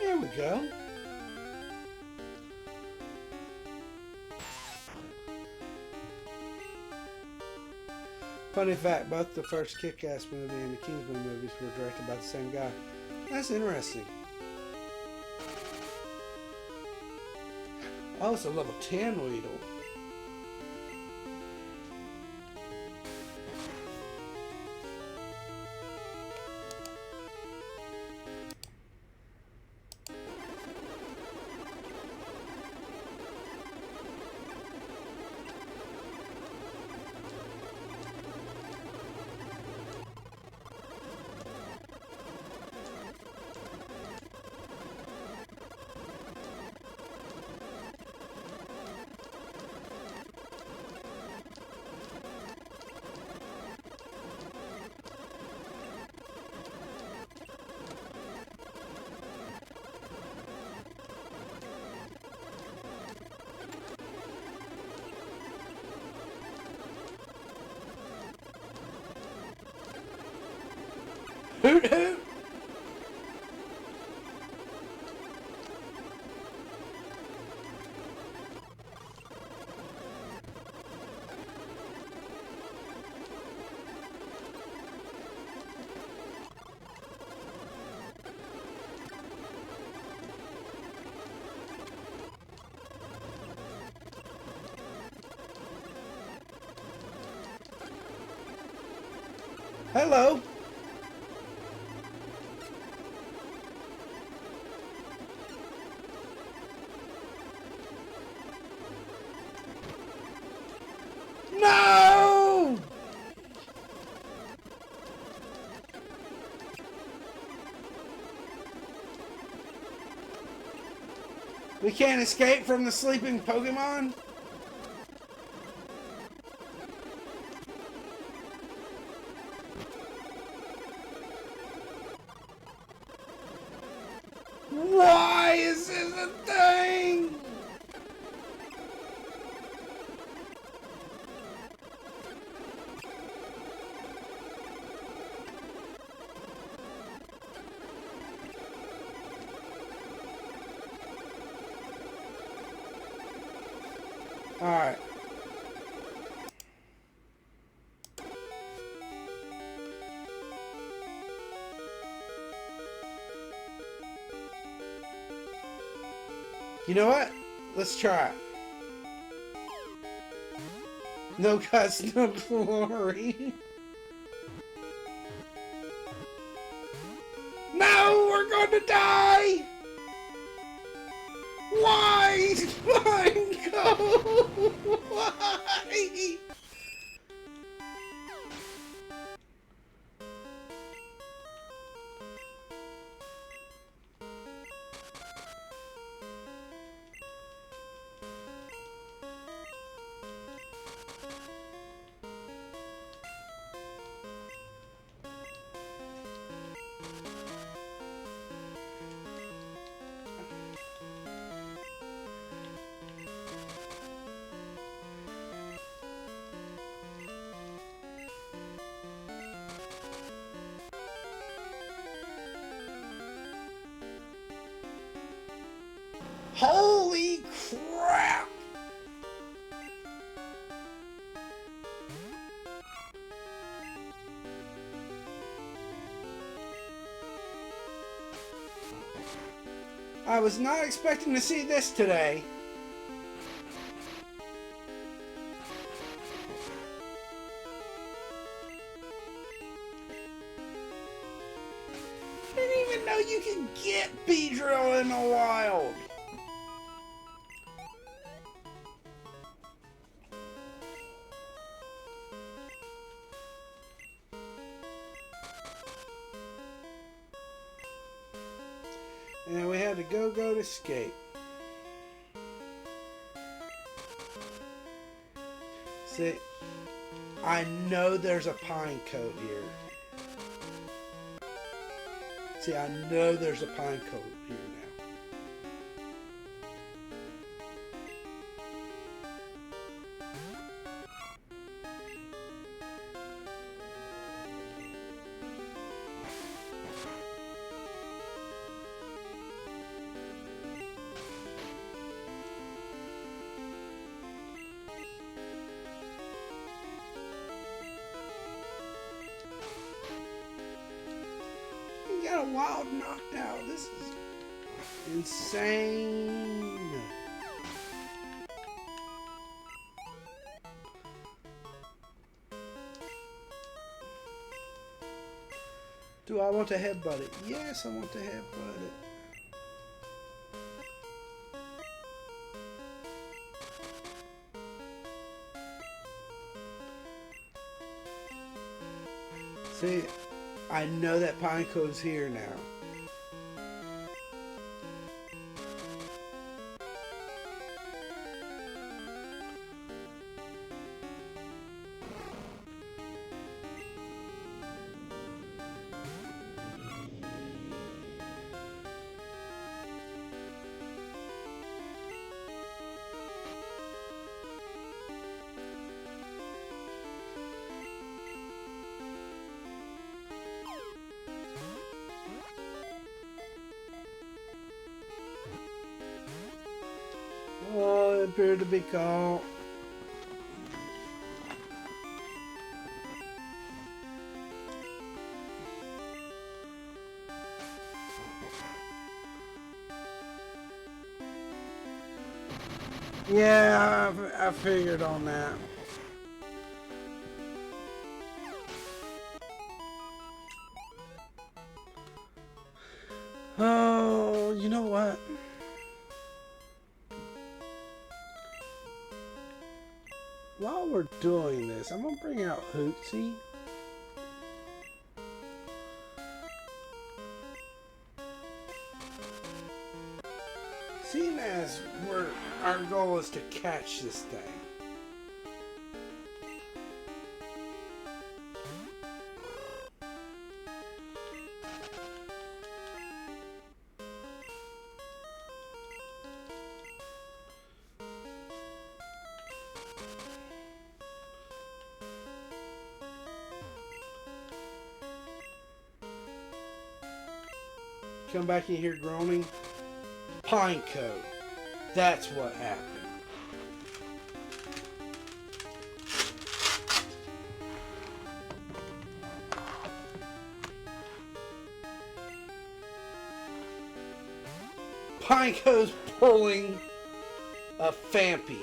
There we go. Funny fact, both the first Kick-Ass movie and the Kingsman movies were directed by the same guy. That's interesting. Oh, it's a level 10 Weedle. Hoot hoot! Hello! No! We can't escape from the sleeping Pokemon? Why is this a thing? Alright. You know what? Let's try it. No guts, no glory. No, we're going to die! Why? Why go? Why? Holy crap! I was not expecting to see this today. I didn't even know you could get Beedrill in the wild. And we had to go to escape. See, I know there's a pine coat here. See, I know there's a pine coat here now. Got a wild knockout. This is insane. Do I want to headbutt it? Yes, I want to headbutt it. See, I know that Pineco's here now. Oh, it appeared to be caught. Yeah, I figured on that. Oh, you know what? While we're doing this, I'm going to bring out Hootsie. Seeing as our goal is to catch this thing. Come back in here groaning. Pineco. That's what happened. Pineco's pulling a Fampy.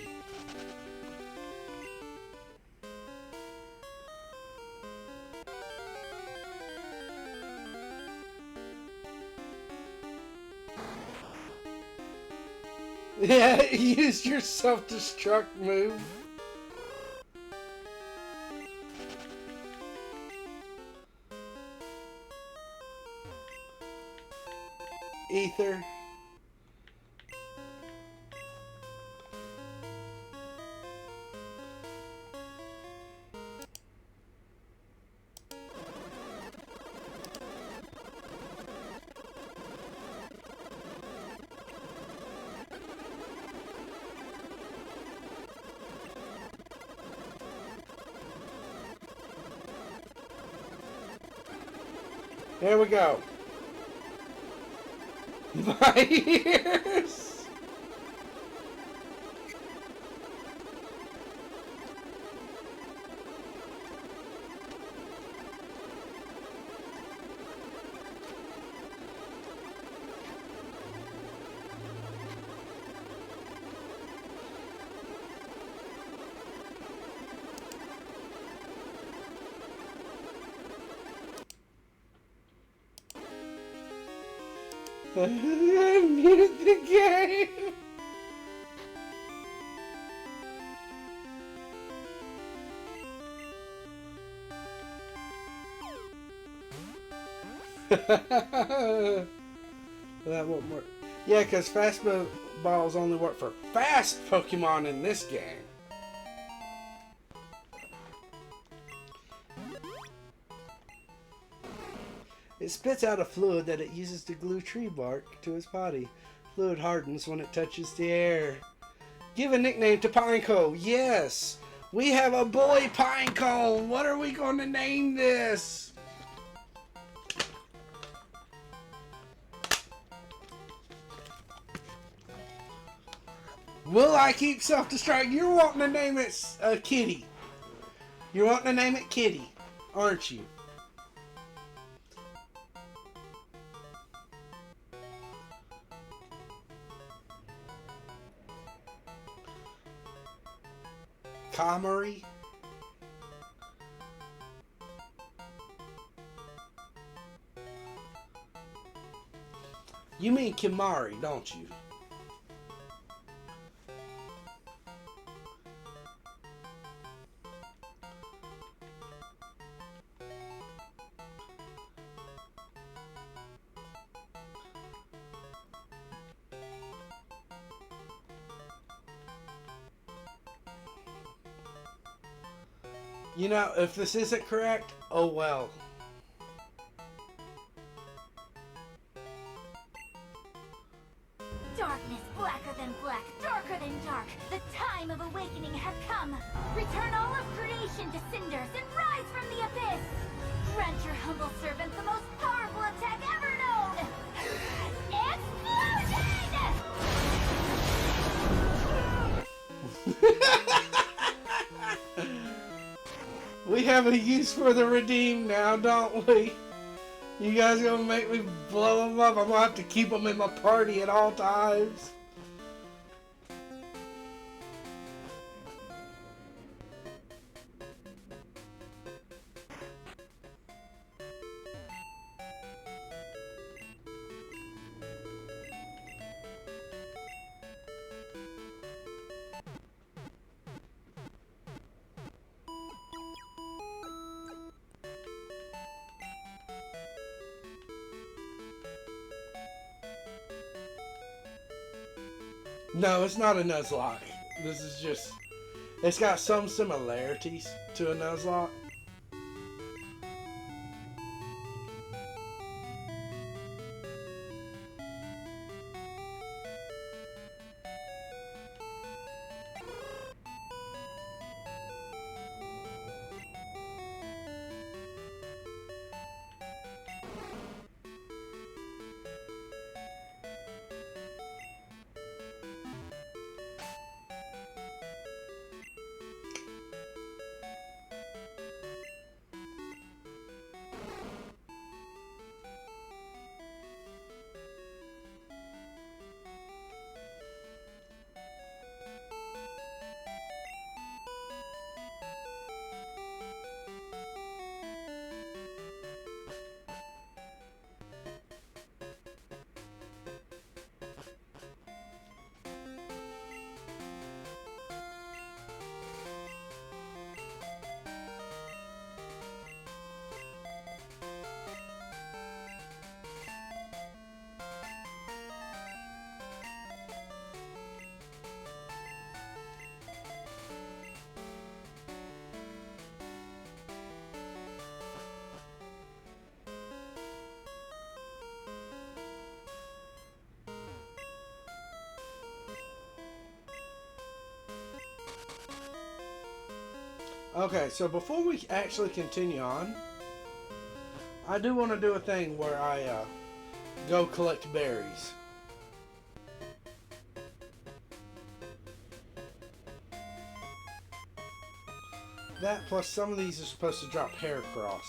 Yeah, use your self-destruct move. Ether. There we go. My ears. Mute the game. That won't work. Yeah, because fast balls only work for fast Pokemon in this game. It spits out a fluid that it uses to glue tree bark to its body. Fluid hardens when it touches the air. Give a nickname to Pineco. Yes! We have a boy Pinecone! What are we going to name this? Will I keep self-destruct? You're wanting to name it Kitty. You're wanting to name it Kitty, aren't you? Kamari? You mean Kimari, don't you? You know, if this isn't correct, oh well.
Darkness blacker than black, darker than dark. The time of awakening has come. Return all of creation to cinders and rise from the abyss. Grant your humble servant the most powerful attack ever known. Explosion!
We have a use for the redeem now, don't we? You guys gonna make me blow them up? I'm gonna have to keep them in my party at all times. No, it's not a Nuzlocke. This is just... It's got some similarities to a Nuzlocke. Okay, so before we actually continue on, I do want to do a thing where I go collect berries. That plus some of these are supposed to drop Heracross.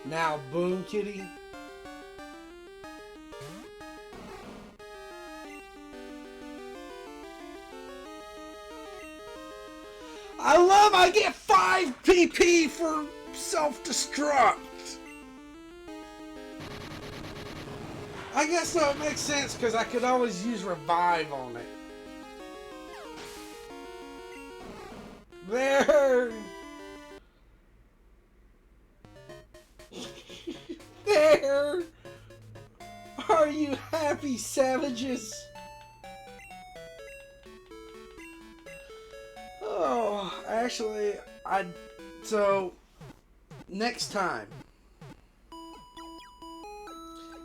Now, boom, kitty. I get 5 PP for self-destruct. I guess so, it makes sense because I could always use revive on it. There! There! Are you happy, savages? Oh, actually, so, next time.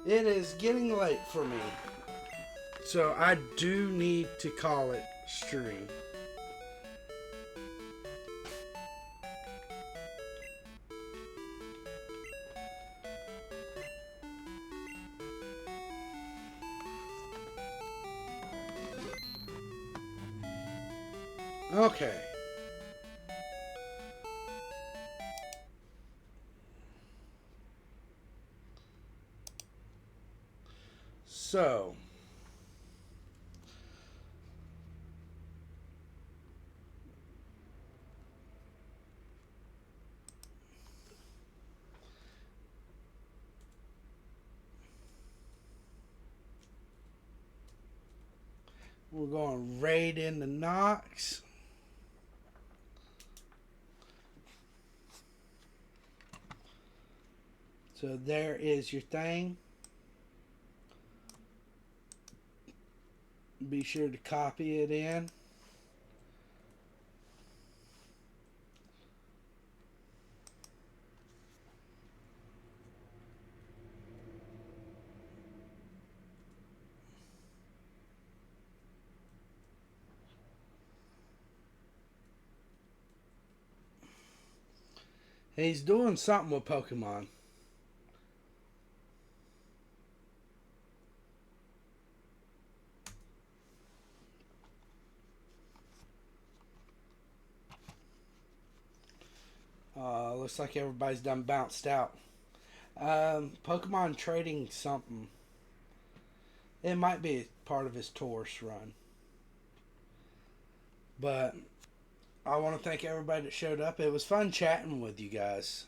It is getting late for me. So I do need to call it stream. Okay. So, we're going raid into Nox. So there is your thing. Be sure to copy it in. He's doing something with Pokemon. Looks like everybody's done bounced out. Pokemon trading something. It might be part of his tourist run. But I want to thank everybody that showed up. It was fun chatting with you guys.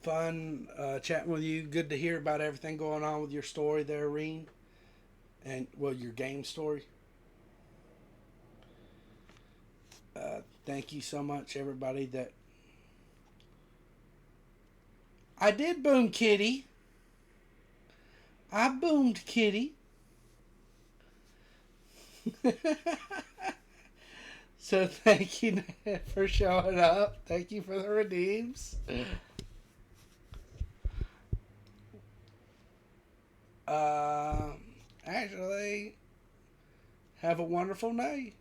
Fun chatting with you. Good to hear about everything going on with your story there, Reen. And, well, your game story. Thank you so much, everybody that... I did boom Kitty. I boomed Kitty. So thank you for showing up. Thank you for the redeems. Actually, have a wonderful night.